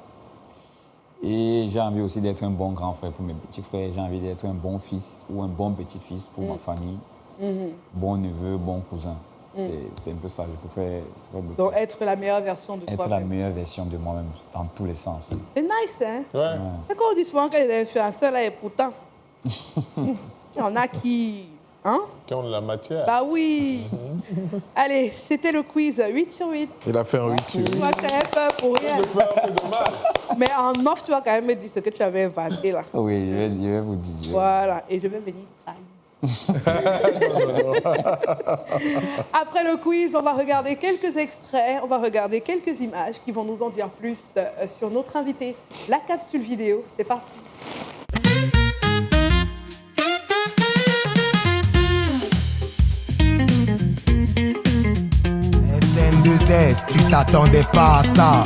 Et j'ai envie aussi d'être un bon grand frère pour mes petits frères. J'ai envie d'être un bon fils ou un bon petit-fils pour ma famille. Bon neveu, bon cousin. C'est un peu ça. Je préfère beaucoup. Donc, être la meilleure version de Être la toi-même. meilleure version de moi-même dans tous les sens. C'est nice, hein? Ouais. C'est qu'on dit souvent que les influenceurs, là, et pourtant, il y en a qui... Hein? Qui ont de la matière. Bah oui. Allez, c'était le quiz 8 sur 8. Il a fait un 8 sur 8. Tu vas quand même peur pour rien. Je fais un peu de mal. Mais en off, tu vas quand même me dire ce que tu avais inventé, là. Oui, je vais vous dire. Voilà, et je vais venir trahir. Après le quiz, on va regarder quelques extraits, on va regarder quelques images qui vont nous en dire plus sur notre invité. La capsule vidéo, c'est parti. SN2S, tu t'attendais pas à ça.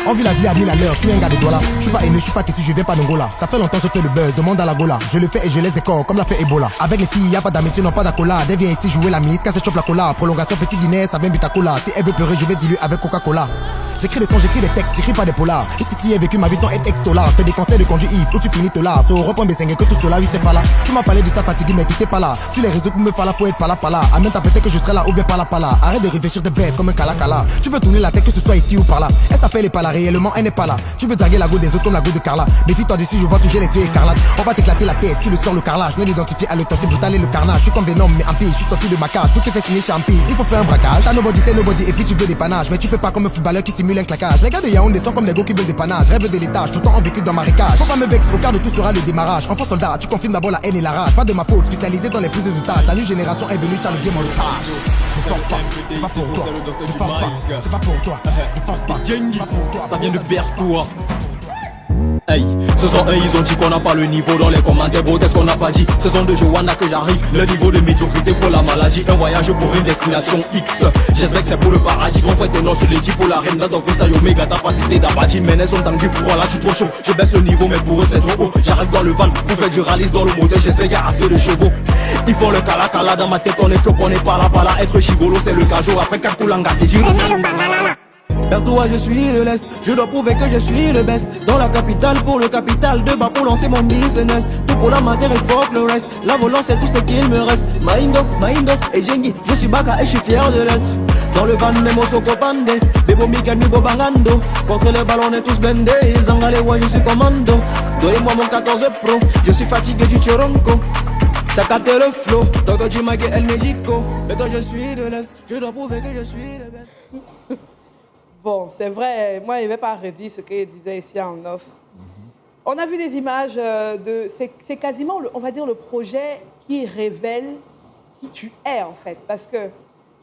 On vit la vie à 1000 à l'heure, je suis un gars de Douala. Je suis pas haineux, je suis pas têtu, je vais pas d'Angola. Ça fait longtemps que je fais le buzz, demande à la Gola. Je le fais et je laisse des corps comme l'a fait Ebola. Avec les filles, y a pas d'amitié, non pas d'accolade. Elle vient ici jouer la mise, casse chope la cola. Prolongation petit Guinée, ça vient but à cola. Si elle veut pleurer, je vais diluer avec Coca-Cola. J'écris des sons, j'écris des textes, j'écris pas des polars. Jusqu'ici j'ai vécu ma vie sans être ex-dollar. Je te déconseille de conduire Yves, où tu finis tolard. Sur Europe, on que tout cela, oui c'est pas là. Tu m'as parlé de ça fatigué, mais t'étais pas là. Sur les réseaux pour me faire la faut être pas là. Amène ta peut-être que je serai là ou bien pas là. Arrête de réfléchir de bête comme un cala. Tu veux tourner la tête que ce soit ici ou par là. Elle s'appelle et pas là, réellement elle n'est pas là. Tu veux draguer la go des autres comme la go de Carla. Défie-toi d'ici, je vois toujours les yeux écarlates. On va t'éclater la tête, tu le sors le carrelage. Non identifié à l'autre, c'est brutal et le carnage. Je suis comme Venom, mais en pire, je suis sorti de ma cage. Tout te fait signer chez Ampi, il faut faire un braquage. T'as nobody, t'es nobody, et puis tu veux des panaches. Mais tu fais pas comme un footballeur qui simule un claquage. Les gars de Yaoundé sont comme les go qui veulent des panaches. Rêve de l'étage, tout le temps en vécu dans marécage. Faut pas me vexer, au quart de tout sera le démarrage. Enfant soldat, tu confirmes d'abord la haine et la rage. Pas de ma faute, spécialisé dans les prises de tâches. La nouvelle génération est venue, tu as le game en otage. Ne force pas, c'est pas pour toi. Ne force pas, c'est pas pour toi. Ne force pas, c'est pas pour toi. Ça vient de Bertoua. Hey, saison 1 ils ont dit qu'on n'a pas le niveau dans les commentaires bro, qu'est-ce qu'on n'a pas dit? Saison 2 Joanna que j'arrive, le niveau de médiocrité pour la maladie. Un voyage pour une destination X. J'espère que c'est pour le paradis, grand frère non je l'ai dit pour la reine dans freestyle Omega, capacité d'Abadji. Mais elles sont tendues, voilà je suis trop chaud. Je baisse le niveau mais pour eux c'est trop haut. J'arrive dans le van, pour faire du rallye dans le moteur, j'espère qu'il y a assez de chevaux. Ils font le cala dans ma tête, on est flop, on est pas là. Être chigolo c'est le cajo, après Kakulanga t'es dit. Bertoua, je suis de l'Est, je dois prouver que je suis le best. Dans la capitale, pour le capital, de bas pour lancer mon business. Tout pour la matière et fuck le reste. La volance c'est tout ce qu'il me reste. Maindo, et Jengi, je suis baka et je suis fier de l'être. Dans le van, mes mots sont copandés. Bebo Miguel, mi bobangando. Contre les ballons, on est tous blindés. Zangale, ouais, je suis commando. Donnez-moi mon 14 Pro. Je suis fatigué du Chironco. T'as capté le flow. Docteur Jimage, El Mexico. Mais toi, je suis de l'Est. Je dois prouver que je suis le best. Bon, c'est vrai, moi, il n'avait pas redit ce qu'il disait ici en off. On a vu des images de... C'est quasiment, on va dire, le projet qui révèle qui tu es, en fait. Parce que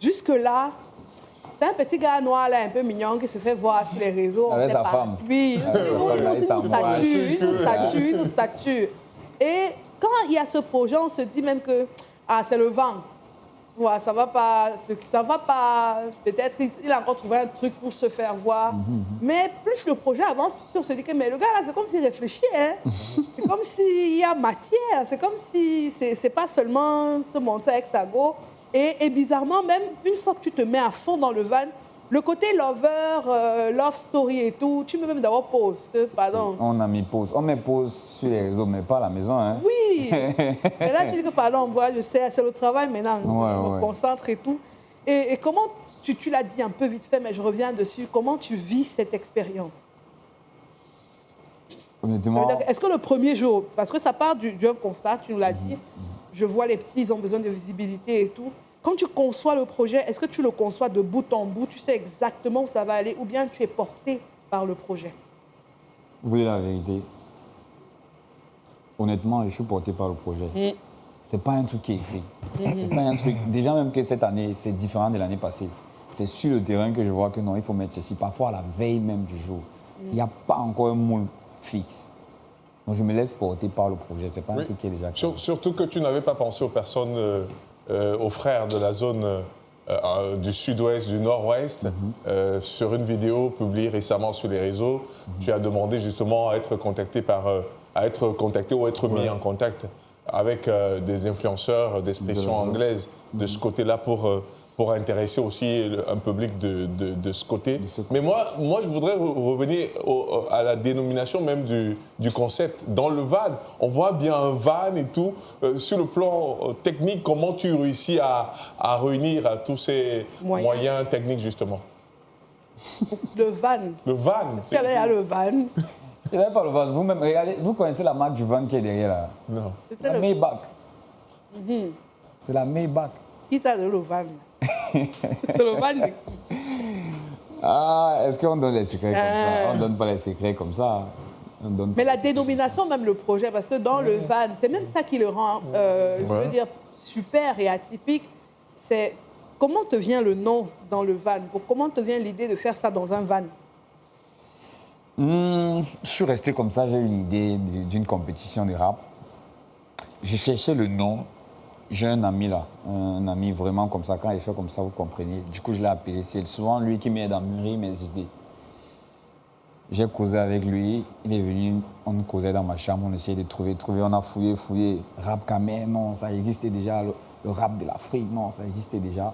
jusque-là, c'est un petit gars noir, là, un peu mignon, qui se fait voir sur les réseaux. Avec sa pas. femme. Oui, il nous statue. Et quand il y a ce projet, on se dit même que c'est le vent. Ouais, ça va pas, peut-être il a encore trouvé un truc pour se faire voir. Mais plus le projet avance, plus on se dit que mais le gars là, c'est comme s'il réfléchit. Hein? C'est comme s'il y a matière. C'est comme si c'est pas seulement se monter avec sa go. Et bizarrement, même une fois que tu te mets à fond dans le van, le côté lover, love story et tout, tu peux même d'abord pause. Pardon. On a mis pause. On met pause sur les réseaux, mais pas à la maison. Hein. Oui. Et là, tu dis que pardon, moi, je sais, c'est le travail maintenant. Je me concentre et tout. Et comment, tu l'as dit un peu vite fait, mais je reviens dessus, comment tu vis cette expérience? Honnêtement. Est-ce que le premier jour, parce que ça part d'un constat, tu nous l'as dit, je vois les petits, ils ont besoin de visibilité et tout. Quand tu conçois le projet, est-ce que tu le conçois de bout en bout, tu sais exactement où ça va aller, ou bien tu es porté par le projet? Vous voulez la vérité? Honnêtement, je suis porté par le projet. C'est pas un truc qui est écrit. C'est pas un truc... Déjà, même que cette année, c'est différent de l'année passée. C'est sur le terrain que je vois que non, il faut mettre ceci. Parfois, à la veille même du jour. Il n'y a pas encore un moule fixe. Donc, je me laisse porter par le projet. C'est pas un truc qui est déjà... Surtout que tu n'avais pas pensé aux personnes... aux frères de la zone du sud-ouest, du nord-ouest, sur une vidéo publiée récemment sur les réseaux, tu as demandé justement à être contacté ou être mis en contact avec des influenceurs d'expression anglaise de ce côté-là pour intéresser aussi un public de ce côté. Mais moi, je voudrais revenir à la dénomination même du concept. Dans le van, on voit bien un van et tout. Sur le plan technique, comment tu réussis à réunir tous ces moyens techniques, justement? Le van. Le van. Il y avait le van. C'est même pas le van. Vous-même, regardez, vous connaissez la marque du van qui est derrière là? Non. C'est la Maybach. C'est la Maybach. Qui t'a donné le van? C'est le van de qui? Ah, est-ce qu'on donne les secrets comme ça? On ne donne pas les secrets comme ça. Mais la dénomination, même le projet, parce que dans le van, c'est même ça qui le rend, je veux dire, super et atypique. C'est comment te vient le nom dans le van? Comment te vient l'idée de faire ça dans un van? Je suis resté comme ça, j'ai eu l'idée d'une compétition de rap. J'ai cherché le nom. J'ai un ami là, un ami vraiment comme ça. Quand il fait comme ça, vous comprenez. Du coup, je l'ai appelé. C'est souvent lui qui m'aide à mûrir mes idées. J'ai causé avec lui. Il est venu, on causait dans ma chambre, on essayait de trouver. On a fouillé. Rap Camer, non, ça existait déjà. Le rap de l'Afrique, non, ça existait déjà.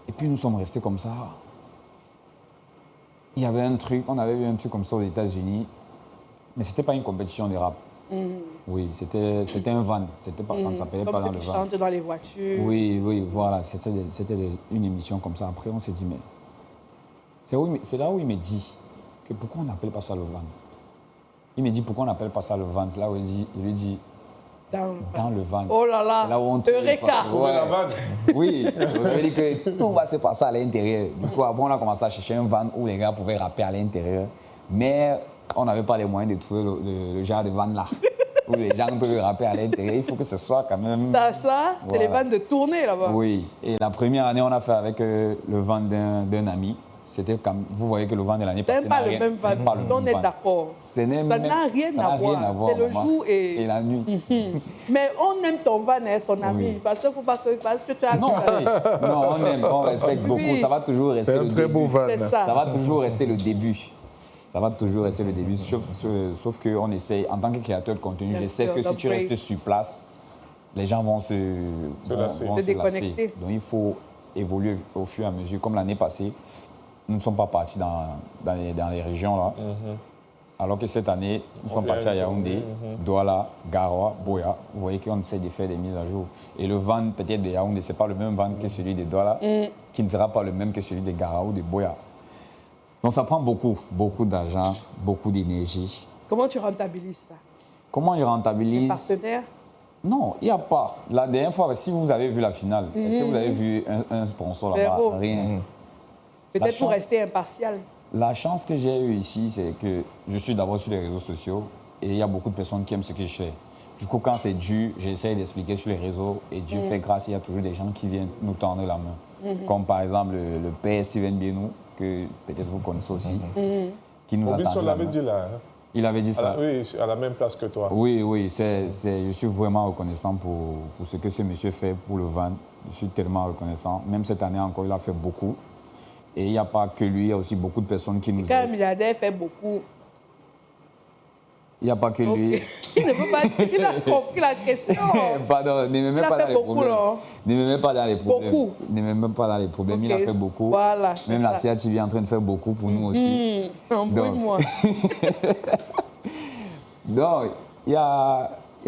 Et puis nous sommes restés comme ça. Il y avait un truc, on avait vu un truc comme ça aux États-Unis, mais c'était pas une compétition de rap. Oui, c'était un van. C'était pas, ça ne s'appelait pas dans le van. Comme ceux qui chantent dans les voitures. Oui, voilà. C'était une émission comme ça. Après, on s'est dit, mais... C'est là où il me dit que pourquoi on n'appelle pas ça le van. Il me dit, pourquoi on n'appelle pas ça le van. C'est là où il lui dit, dans le van. Oh là là, là où on Eureka. La vanne. Oui, je veux dire que tout va se passer à l'intérieur. Du coup, après, on a commencé à chercher un van où les gars pouvaient rapper à l'intérieur. Mais on n'avait pas les moyens de trouver le genre de van là, où les gens peuvent rapper à l'intérieur. Il faut que ce soit quand même... Ça, c'est les vannes de tournée là-bas. Oui, et la première année, on a fait avec le van d'un ami. C'était comme... Vous voyez que le van de l'année passée... C'est pas le même van, on est d'accord. Ça n'a rien à voir. C'est le jour et la nuit. Mais on aime ton van et son ami, parce qu'il ne faut pas que tu as... Non, on aime, on respecte beaucoup. Ça va toujours rester le début. C'est un très beau van. Ça va toujours rester le début. Ça va toujours rester le début, sauf qu'on essaye, en tant que créateur de contenu, je sais que si tu restes sur place, les gens vont se déconnecter. Donc il faut évoluer au fur et à mesure. Comme l'année passée, nous ne sommes pas partis dans les régions là. Alors que cette année, nous sommes partis à Yaoundé, Douala, Garoua, Boya. Vous voyez qu'on essaie de faire des mises à jour. Et le van peut-être de Yaoundé, ce n'est pas le même van que celui de Douala, qui ne sera pas le même que celui de Garoua ou de Boya. Donc ça prend beaucoup d'argent, beaucoup d'énergie. Comment tu rentabilises ça? Comment je rentabilise? Les partenaires? Non, il n'y a pas. La dernière fois, si vous avez vu la finale, est-ce que vous avez vu un sponsor là-bas? Rien. Peut-être pour rester impartial. La chance que j'ai eue ici, c'est que je suis d'abord sur les réseaux sociaux et il y a beaucoup de personnes qui aiment ce que je fais. Du coup, quand c'est dû, j'essaie d'expliquer sur les réseaux et Dieu fait grâce, il y a toujours des gens qui viennent nous tendre la main. Comme par exemple le père Steven Bienou, que peut-être vous connaissez aussi, qui nous a tendu on la l'avait main. dit là. Hein? Il avait dit ça. Oui, à la même place que toi. Oui, je suis vraiment reconnaissant pour ce que ce monsieur fait pour le van. Je suis tellement reconnaissant. Même cette année encore, il a fait beaucoup. Et il n'y a pas que lui, il y a aussi beaucoup de personnes qui nous Quand un aident. milliardaire fait beaucoup, Il n'y a pas que lui. il ne peut pas dire qu'il a compris la question. Pardon, ne me mets pas dans les problèmes. Ne me mets pas dans les problèmes. Beaucoup. Ne me mets pas dans les problèmes. Il a fait beaucoup. Voilà, Même la CIA TV est en train de faire beaucoup pour nous aussi. Embrouille-moi. Donc, il y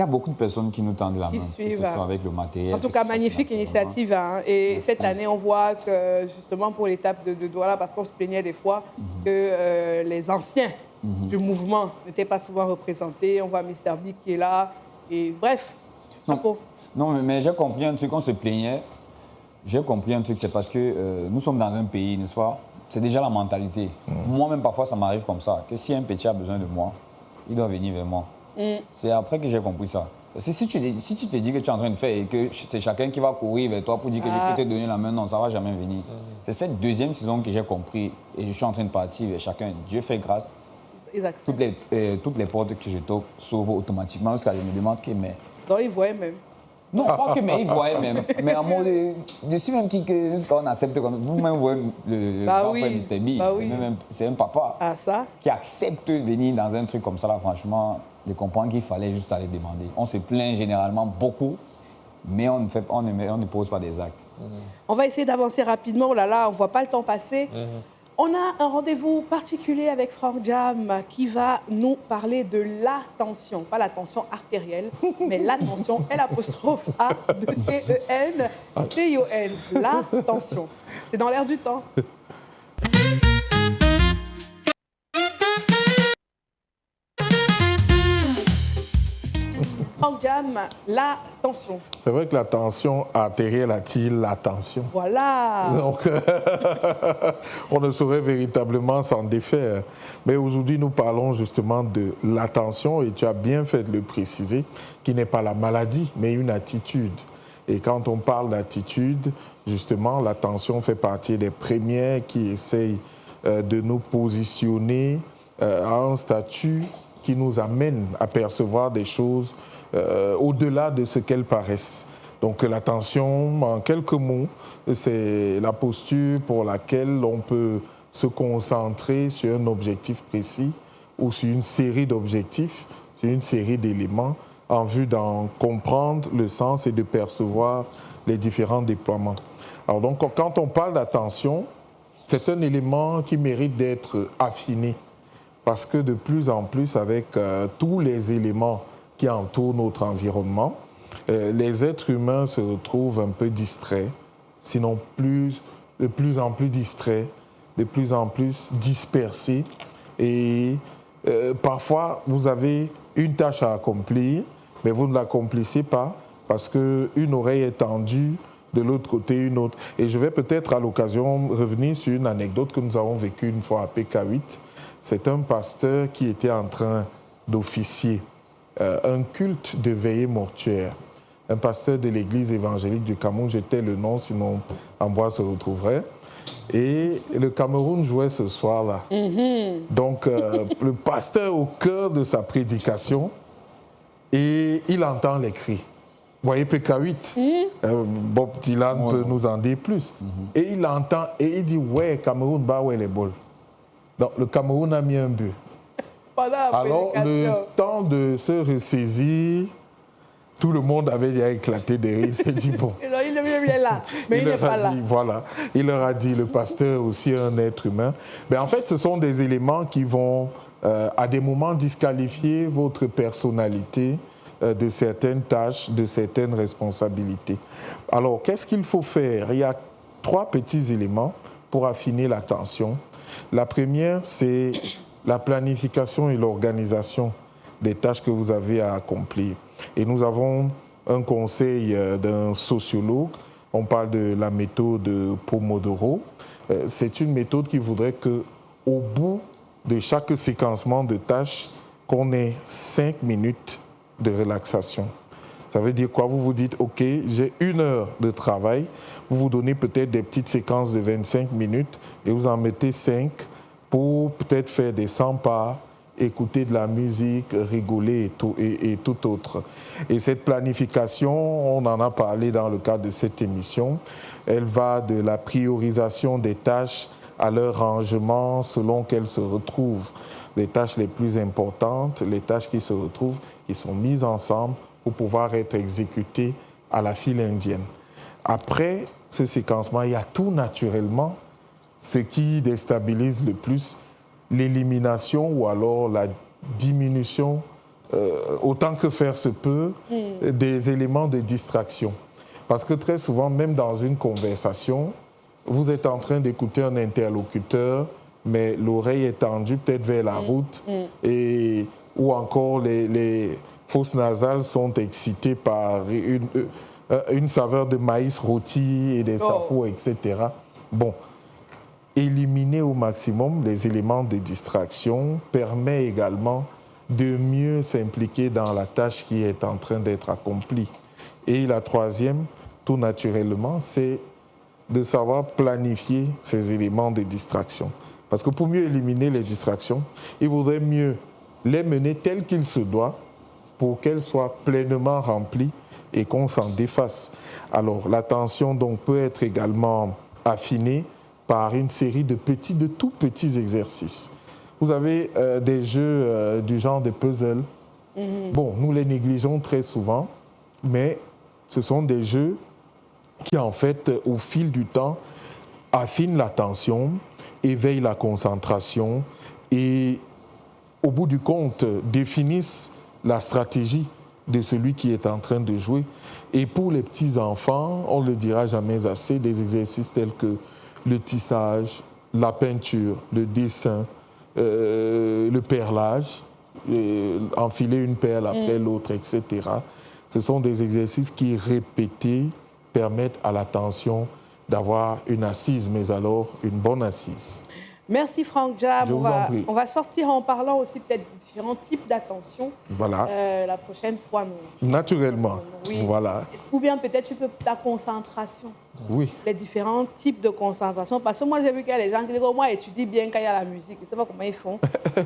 a beaucoup de personnes qui nous tendent la main. Qui Que suivent. ce soit avec le matériel. En tout que cas, ce soit magnifique financièrement. initiative. Hein. Et cette année, on voit que justement pour l'étape de Douala, parce qu'on se plaignait des fois que les anciens du mouvement n'étaient pas souvent représentés. On voit Mr. B qui est là. Et bref, chapeau. Non, mais j'ai compris un truc, on se plaignait. J'ai compris un truc, c'est parce que nous sommes dans un pays, n'est-ce pas? C'est déjà la mentalité. Moi-même, parfois, ça m'arrive comme ça, que si un petit a besoin de moi, il doit venir vers moi. C'est après que j'ai compris ça. Parce que si tu te dis que tu es en train de faire et que c'est chacun qui va courir vers toi pour dire que je peux te donner la main, non, ça ne va jamais venir. C'est cette deuxième saison que j'ai compris et je suis en train de partir vers chacun. Dieu fait grâce. Exact. Toutes les portes que je toque s'ouvrent automatiquement jusqu'à je me demande que mais... Donc, ils voyaient même. Non, pas que mais ils voyaient même. Mais en mode de si même qu'on accepte comme vous-même voyez le grand frère Mr. B, Bah oui. c'est un papa Ah, ça? qui accepte de venir dans un truc comme ça là, franchement, de comprendre qu'il fallait juste aller demander. On se plaint généralement beaucoup, mais on ne pose pas des actes. On va essayer d'avancer rapidement. Oh là là, on ne voit pas le temps passer. On a un rendez-vous particulier avec Franck Jam qui va nous parler de l'attention. Pas la tension artérielle, mais l'attention, L''A', T-E-N, T-I-O-N. L'attention. C'est dans l'air du temps. Franck Jam, l'attention. C'est vrai que la tension artérielle attire l'attention. Voilà. Donc, on ne saurait véritablement s'en défaire. Mais aujourd'hui, nous parlons justement de l'attention, et tu as bien fait de le préciser, qui n'est pas la maladie, mais une attitude. Et quand on parle d'attitude, justement, l'attention fait partie des premières qui essayent de nous positionner à un statut qui nous amène à percevoir des choses au-delà de ce qu'elles paraissent. Donc l'attention, en quelques mots, c'est la posture pour laquelle on peut se concentrer sur un objectif précis ou sur une série d'objectifs, sur une série d'éléments en vue d'en comprendre le sens et de percevoir les différents déploiements. Alors donc quand on parle d'attention, c'est un élément qui mérite d'être affiné parce que de plus en plus avec tous les éléments qui entourent notre environnement, les êtres humains se retrouvent un peu distraits, sinon de plus en plus distraits, de plus en plus dispersés. Et parfois, vous avez une tâche à accomplir, mais vous ne l'accomplissez pas parce qu'une oreille est tendue, de l'autre côté une autre. Et je vais peut-être à l'occasion revenir sur une anecdote que nous avons vécue une fois à PK8. C'est un pasteur qui était en train d'officier un culte de veillée mortuaire. Un pasteur de l'église évangélique du Cameroun, j'étais le nom, sinon Ambroise se retrouverait. Et le Cameroun jouait ce soir-là. Donc, le pasteur au cœur de sa prédication, et il entend les cris. Vous voyez PK8, Bob Dylan peut nous en dire plus. Et il entend, et il dit, ouais, Cameroun, bah ouais, les bols. Donc, le Cameroun a mis un but. Alors, le temps de se ressaisir, tout le monde avait déjà éclaté de rire. Il s'est dit, bon. Il est là, mais il n'est pas là. Voilà. Il leur a dit, le pasteur aussi est un être humain. Mais en fait, ce sont des éléments qui vont à des moments disqualifier votre personnalité de certaines tâches, de certaines responsabilités. Alors, qu'est-ce qu'il faut faire? Il y a 3 petits éléments pour affiner l'attention. La première, c'est la planification et l'organisation des tâches que vous avez à accomplir. Et nous avons un conseil d'un sociologue. On parle de la méthode Pomodoro. C'est une méthode qui voudrait qu'au bout de chaque séquencement de tâches, qu'on ait 5 minutes de relaxation. Ça veut dire quoi? Vous vous dites, OK, j'ai 1 heure de travail. Vous vous donnez peut-être des petites séquences de 25 minutes et vous en mettez 5 pour peut-être faire des 100 pas, écouter de la musique, rigoler et tout autre. Et cette planification, on en a parlé dans le cadre de cette émission, elle va de la priorisation des tâches à leur rangement selon qu'elles se retrouvent. Les tâches les plus importantes, les tâches qui se retrouvent, qui sont mises ensemble pour pouvoir être exécutées à la file indienne. Après ce séquencement, il y a tout naturellement ce qui déstabilise le plus, l'élimination ou alors la diminution, autant que faire se peut, des éléments de distraction. Parce que très souvent, même dans une conversation, vous êtes en train d'écouter un interlocuteur, mais l'oreille est tendue peut-être vers la route, ou encore les fosses nasales sont excitées par une saveur de maïs rôti et des safos, etc. Bon, éliminer au maximum les éléments de distraction permet également de mieux s'impliquer dans la tâche qui est en train d'être accomplie. Et la troisième, tout naturellement, c'est de savoir planifier ces éléments de distraction. Parce que pour mieux éliminer les distractions, il vaudrait mieux les mener telles qu'il se doit pour qu'elles soient pleinement remplies et qu'on s'en défasse. Alors, l'attention donc peut être également affinée par une série de tout petits exercices. Vous avez des jeux du genre des puzzles. Bon, nous les négligeons très souvent, mais ce sont des jeux qui, en fait, au fil du temps, affinent l'attention, éveillent la concentration et, au bout du compte, définissent la stratégie de celui qui est en train de jouer. Et pour les petits-enfants, on ne le dira jamais assez, des exercices tels que le tissage, la peinture, le dessin, le perlage, enfiler une perle après l'autre, etc. Ce sont des exercices qui, répétés, permettent à l'attention d'avoir une assise, mais alors une bonne assise. Merci Franck Jam. Je vous en prie. On va sortir en parlant aussi peut-être de différents types d'attention. Voilà. La prochaine fois, nous. Naturellement. Oui. Voilà. Ou bien peut-être tu peux ta concentration. Oui. Les différents types de concentration. Parce que moi, j'ai vu qu'il y a des gens qui disent que moi, j'étudie bien quand il y a la musique. Je ne sais pas comment ils font.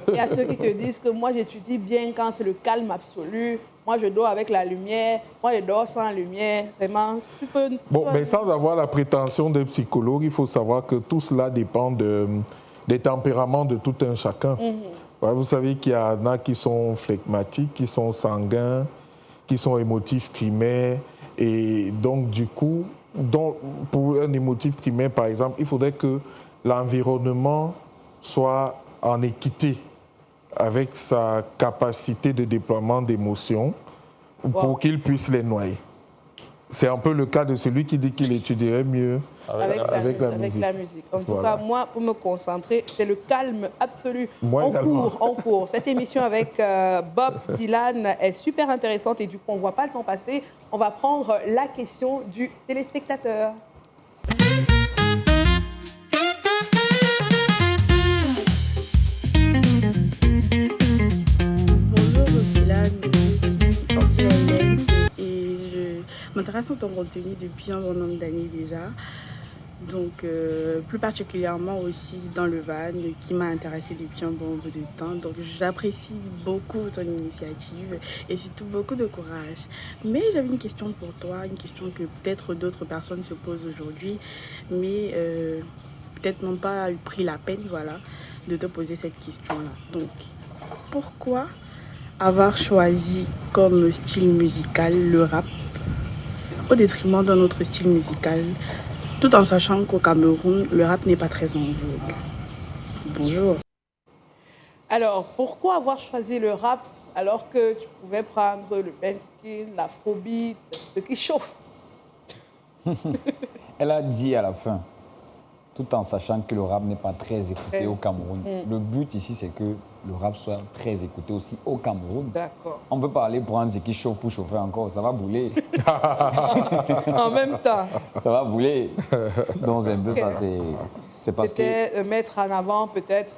Il y a ceux qui te disent que moi, j'étudie bien quand c'est le calme absolu. Moi, je dors avec la lumière. Moi, je dors sans lumière. Vraiment, tu peux... Bon, mais sans avoir la prétention d'être psychologue, il faut savoir que tout cela dépend des tempéraments de tout un chacun. Ouais, vous savez qu'il y en a qui sont flegmatiques, qui sont sanguins, qui sont émotifs primaires. Et donc, du coup, pour un émotif primaire, par exemple, il faudrait que l'environnement soit en équité avec sa capacité de déploiement d'émotions pour qu'il puisse les noyer. C'est un peu le cas de celui qui dit qu'il étudierait mieux avec la musique. En tout cas, moi, pour me concentrer, c'est le calme absolu. En cours. Cette émission avec Bob Dylan est super intéressante et du coup, on ne voit pas le temps passer. On va prendre la question du téléspectateur. Je m'intéresse à ton contenu depuis un bon nombre d'années déjà. Donc, plus particulièrement aussi dans le van, qui m'a intéressée depuis un bon nombre de temps. Donc, j'apprécie beaucoup ton initiative et surtout beaucoup de courage. Mais j'avais une question pour toi, une question que peut-être d'autres personnes se posent aujourd'hui, mais peut-être n'ont pas pris la peine, de te poser cette question-là. Donc, pourquoi avoir choisi comme style musical le rap au détriment d'un autre style musical, tout en sachant qu'au Cameroun, le rap n'est pas très en vogue? Bonjour. Alors, pourquoi avoir choisi le rap alors que tu pouvais prendre le mainstream, l'afrobeat, ce qui chauffe? Elle a dit à la fin, tout en sachant que le rap n'est pas très écouté au Cameroun. Le but ici, c'est que le rap soit très écouté aussi au Cameroun. D'accord. On peut parler prendre ce qui chauffe pour chauffer encore, ça va bouler. En même temps. Ça va bouler. Donc, un peu ça, c'est parce que... C'était mettre en avant peut-être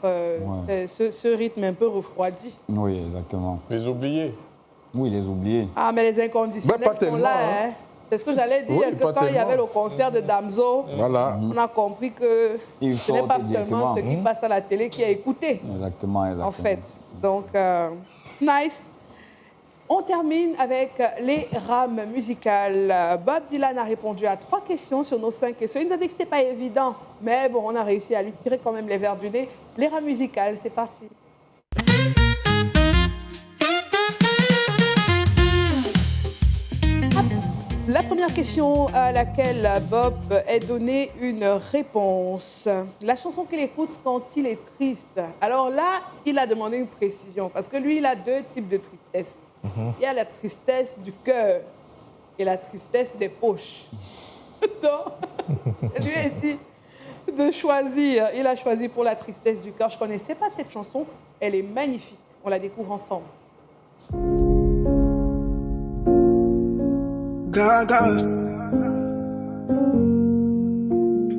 ce rythme un peu refroidi. Oui, exactement. Les oubliés. Oui, les oubliés. Ah, mais les inconditionnels Ouais, pas sont tellement, là. hein. Hein. C'est ce que j'allais dire, Oui, que pas quand il y tellement. avait le concert de Damso, Voilà. on a compris que Ils ce n'est sortent pas seulement directement. ce qui passe à la télé qui est écouté, Exactement. en fait. Donc, nice. On termine avec les rames musicales. Bob Dylan a répondu à 3 questions sur nos 5 questions. Il nous a dit que ce n'était pas évident, mais bon, on a réussi à lui tirer quand même les verres du nez. Les rames musicales, c'est parti. La première question à laquelle Bob est donné une réponse. La chanson qu'il écoute quand il est triste. Alors là, il a demandé une précision parce que lui, il a 2 types de tristesse. Il y a la tristesse du cœur et la tristesse des poches. Donc, lui a dit de choisir. Il a choisi pour la tristesse du cœur. Je ne connaissais pas cette chanson. Elle est magnifique. On la découvre ensemble. Gaga.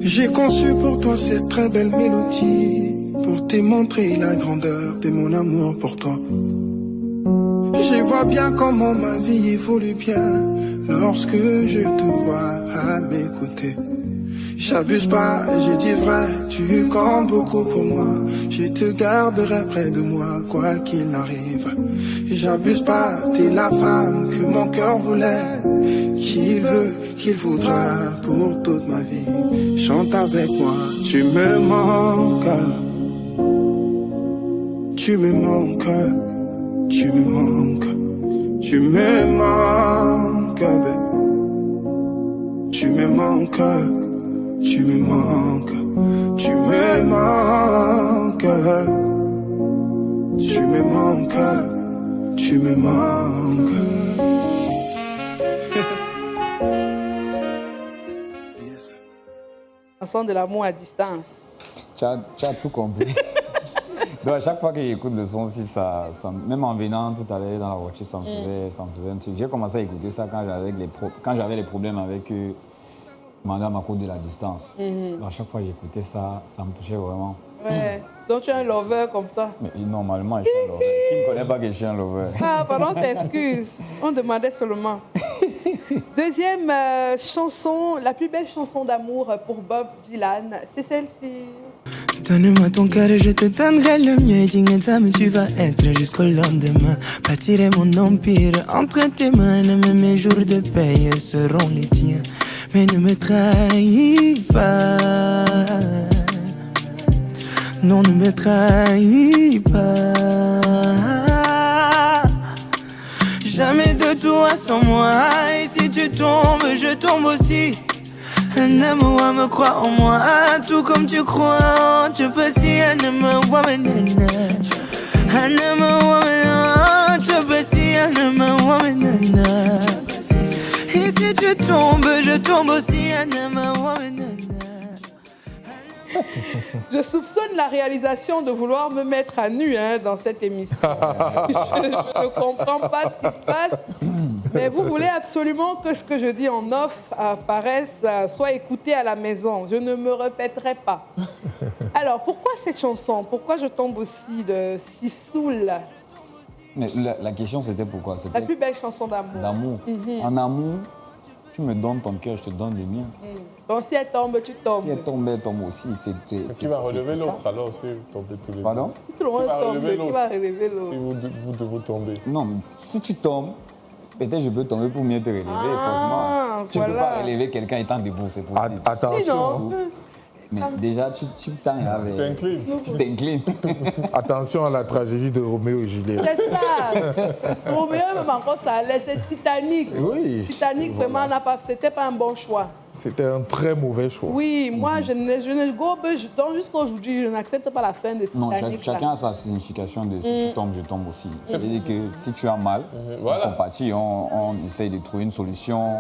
J'ai conçu pour toi cette très belle mélodie pour te montrer la grandeur de mon amour pour toi. Je vois bien comment ma vie évolue bien lorsque je te vois à mes côtés. J'abuse pas, je dis vrai, tu comptes beaucoup pour moi. Je te garderai près de moi, quoi qu'il arrive. J'abuse pas, t'es la femme que mon cœur voulait, qu'il veut, qu'il voudra pour toute ma vie. Chante avec moi, tu me manques, tu me manques, tu me manques, tu me manques, baby. Tu me manques. Tu me manques, tu me manques, tu me manques, tu me manques. Yes. Chanson de l'amour à distance. Tu as tout compris. Donc à chaque fois que j'écoute le son aussi, ça, même en venant tout à l'heure dans la voiture, ça me faisait un truc. J'ai commencé à écouter ça quand j'avais les problèmes avec Madame à cause de la distance. À chaque fois que j'écoutais ça, ça me touchait vraiment. Ouais. Donc tu es un lover comme ça. Mais normalement, je suis un lover. Qui ne connaît pas que je suis un lover? Ah, pardon, c'est excuse. On demandait seulement. Deuxième chanson, la plus belle chanson d'amour pour Bob Dylan, c'est celle-ci. Donne-moi ton cœur et je te donnerai le mien. Dis-moi, mais tu vas être jusqu'au lendemain. Bâtirai mon empire entre tes mains. Même mes jours de paye seront les tiens. Mais ne me trahis pas. Non, ne me trahis pas. Jamais de toi sans moi. Et si tu tombes, je tombe aussi. Aime-moi, me crois en moi. Tout comme tu crois. Tu peux si aime-moi, aime-moi, tu peux si aime-moi, et si tu tombes, je tombe aussi. Je soupçonne la réalisation de vouloir me mettre à nu dans cette émission. Je ne comprends pas ce qui se passe. Mais vous voulez absolument que ce que je dis en off apparaisse, soit écouté à la maison. Je ne me répéterai pas. Alors, pourquoi cette chanson? Pourquoi je tombe aussi de si saoul? Mais la question, c'était pourquoi? La plus belle chanson d'amour. D'amour. En amour, tu me donnes ton cœur, je te donne le mien. Donc si elle tombe, tu tombes. Si elle tombe, elle tombe aussi. Qui va relever l'autre alors si vous tombez tous les deux? Pardon? Tout le monde Qui va tombe. relever Qui va relever l'autre? Si vous devez tomber. Non, mais si tu tombes, peut-être je peux tomber pour mieux te relever, forcément. Tu ne peux pas relever quelqu'un étant debout, c'est possible. Attention. Sinon, mais déjà, tu T'inclines. Tu t'inclines. Attention à la tragédie de Roméo et Juliette. c'est ça. Roméo, même encore, ça allait. C'est Titanic. Oui. Titanic, vraiment, c'était pas un bon choix. C'était un très mauvais choix. Oui, moi, je ne gobe, donc jusqu'à aujourd'hui, je n'accepte pas la fin de Non, Titanic. chacun a sa signification de si tu tombes, je tombe aussi. Ça veut dire que si tu as mal, Voilà. on compatit, on essaye de trouver une solution.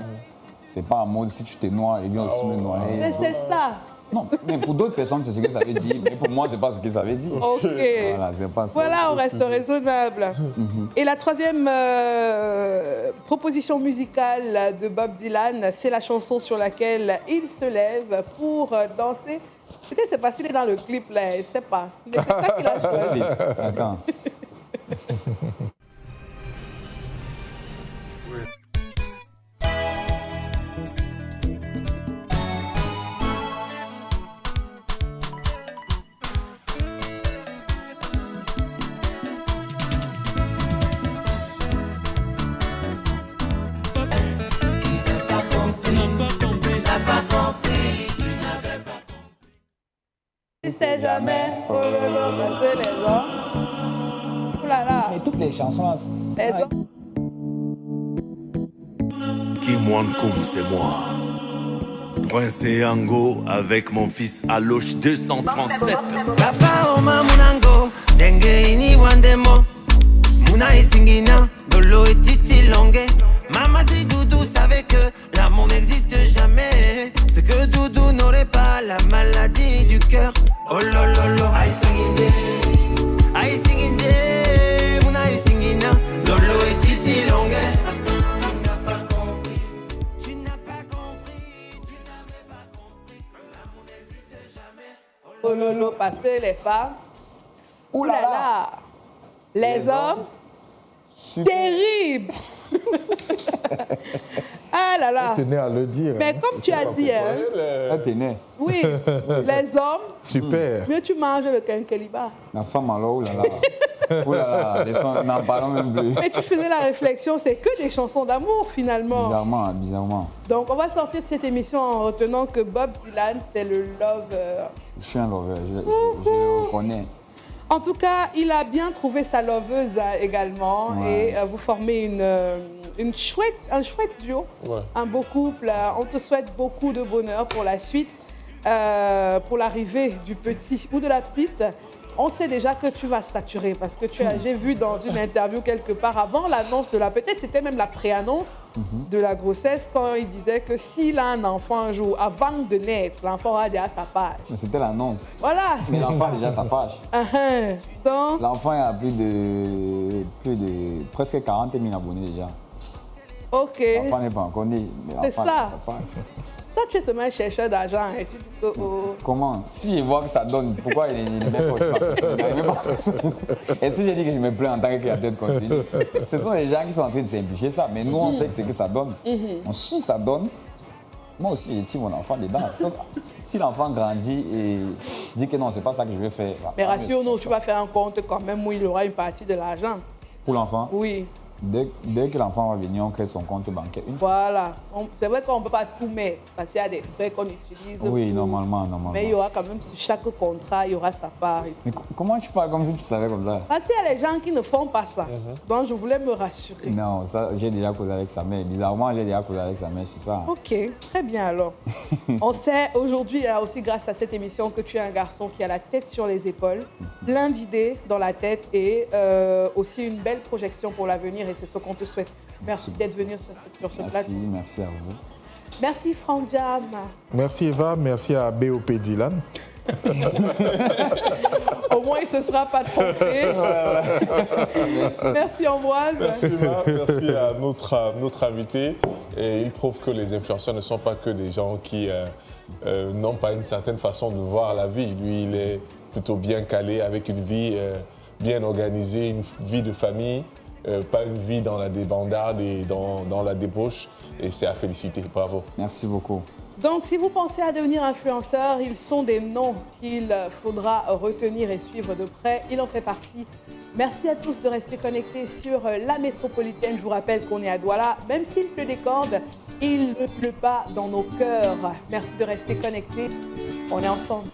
C'est pas en mode si tu te noies, et bien aussi me noyer. C'est ça. Non, mais pour d'autres personnes, c'est ce que ça veut dire. Mais pour moi, c'est pas ce que ça veut dire. OK. Voilà, c'est pas ça. Voilà, on reste raisonnable. Et la troisième proposition musicale de Bob Dylan, c'est la chanson sur laquelle il se lève pour danser. Peut-être c'est parce qu'il est dans le clip, là, je ne sais pas. Mais c'est ça qu'il a choisi. Attends. C'était jamais passer les hommes. Ouh là là. Mais toutes les chansons là, Les hommes. Kim Wan-Kum, c'est moi. Prince Yango avec mon fils Aloche 237. Papa Oma Munango, Denge ini wandemo. Muna isingina, Dolo et Titi Longue. Maman si Doudou savait que l'amour n'existe jamais. C'est que Doudou n'aurait pas la maladie du cœur. Oh lololo, aïe singinde, aïe singinde. Muna isingina, Dolo et Titi Longue. Tu n'as pas compris, tu n'as pas compris, tu n'avais pas compris que l'amour n'existe jamais. Oh lolo, parce que les femmes. Ouh là là. Les hommes. super. Terrible. Ah là là. Je tenais à le dire. Mais comme tu as dit, hein, Là, t'es né. oui, les hommes, Super. mieux tu manges le quinqueliba. La femme alors, oh là là. Oh là là, n'en parlons même plus. Mais tu faisais la réflexion, c'est que des chansons d'amour finalement. Bizarrement, bizarrement. Donc on va sortir de cette émission en retenant que Bob Dylan, c'est le lover. Je suis un lover, je le reconnais. En tout cas, il a bien trouvé sa loveuse également. Ouais. Et vous formez un chouette duo, Ouais. un beau couple. On te souhaite beaucoup de bonheur pour la suite, pour l'arrivée du petit ou de la petite. On sait déjà que tu vas saturer parce que j'ai vu dans une interview quelque part avant l'annonce de peut-être c'était même la pré-annonce de la grossesse quand il disait que s'il a un enfant un jour, avant de naître, l'enfant aura déjà sa page. Mais c'était l'annonce. Voilà. Mais l'enfant a déjà sa page. Donc, L'enfant a plus de presque 40 000 abonnés déjà. ok. L'enfant n'est pas encore né, mais C'est l'enfant ça. a sa page. Toi, tu es seulement un chercheur d'argent et tu dis que... oh. Comment? S'il voit que ça donne, pourquoi il ne met pas aussi ma personne? Il met pas personne. Et si j'ai dit que je me plains en tant que créateur de contenu, ce sont les gens qui sont en train de simplifier ça. Mais nous, on sait que c'est que ça donne. Si ça donne, moi aussi, j'ai tiré mon enfant dedans. Sauf si l'enfant grandit et dit que non, c'est pas ça que je veux faire. Mais rassure-nous, tu vas faire un compte quand même où il aura une partie de l'argent. Pour l'enfant, Oui, dès que l'enfant va venir, on crée son compte bancaire. Une fois. voilà. C'est vrai qu'on ne peut pas tout mettre parce qu'il y a des frais qu'on utilise. Oui, pour- normalement. Mais il y aura quand même, sur chaque contrat, il y aura sa part. Mais comment tu parles comme si tu savais comme ça? Parce qu'il y a des gens qui ne font pas ça. Donc, je voulais me rassurer. Non, ça, j'ai déjà causé avec sa mère. Bizarrement, j'ai déjà causé avec sa mère sur ça. Ok, très bien alors. On sait aujourd'hui, aussi grâce à cette émission, que tu es un garçon qui a la tête sur les épaules, plein d'idées dans la tête et aussi une belle projection pour l'avenir et c'est ce qu'on te souhaite. Merci d'être venu sur ce plateau. Merci à vous. Merci Franck Jam. Merci Eva, merci à BOP Dylan. Au moins, il ne se sera pas trompé. Merci Ambroise. Merci Eva, merci à notre invité. Et il prouve que les influenceurs ne sont pas que des gens qui n'ont pas une certaine façon de voir la vie. Lui, il est plutôt bien calé avec une vie bien organisée, une vie de famille, pas une vie dans la débandade et dans la débauche. Et c'est à féliciter. Bravo. Merci beaucoup. Donc, si vous pensez à devenir influenceur, ils sont des noms qu'il faudra retenir et suivre de près. Il en fait partie. Merci à tous de rester connectés sur la métropolitaine. Je vous rappelle qu'on est à Douala. Même s'il pleut des cordes, il ne pleut pas dans nos cœurs. Merci de rester connectés. On est ensemble.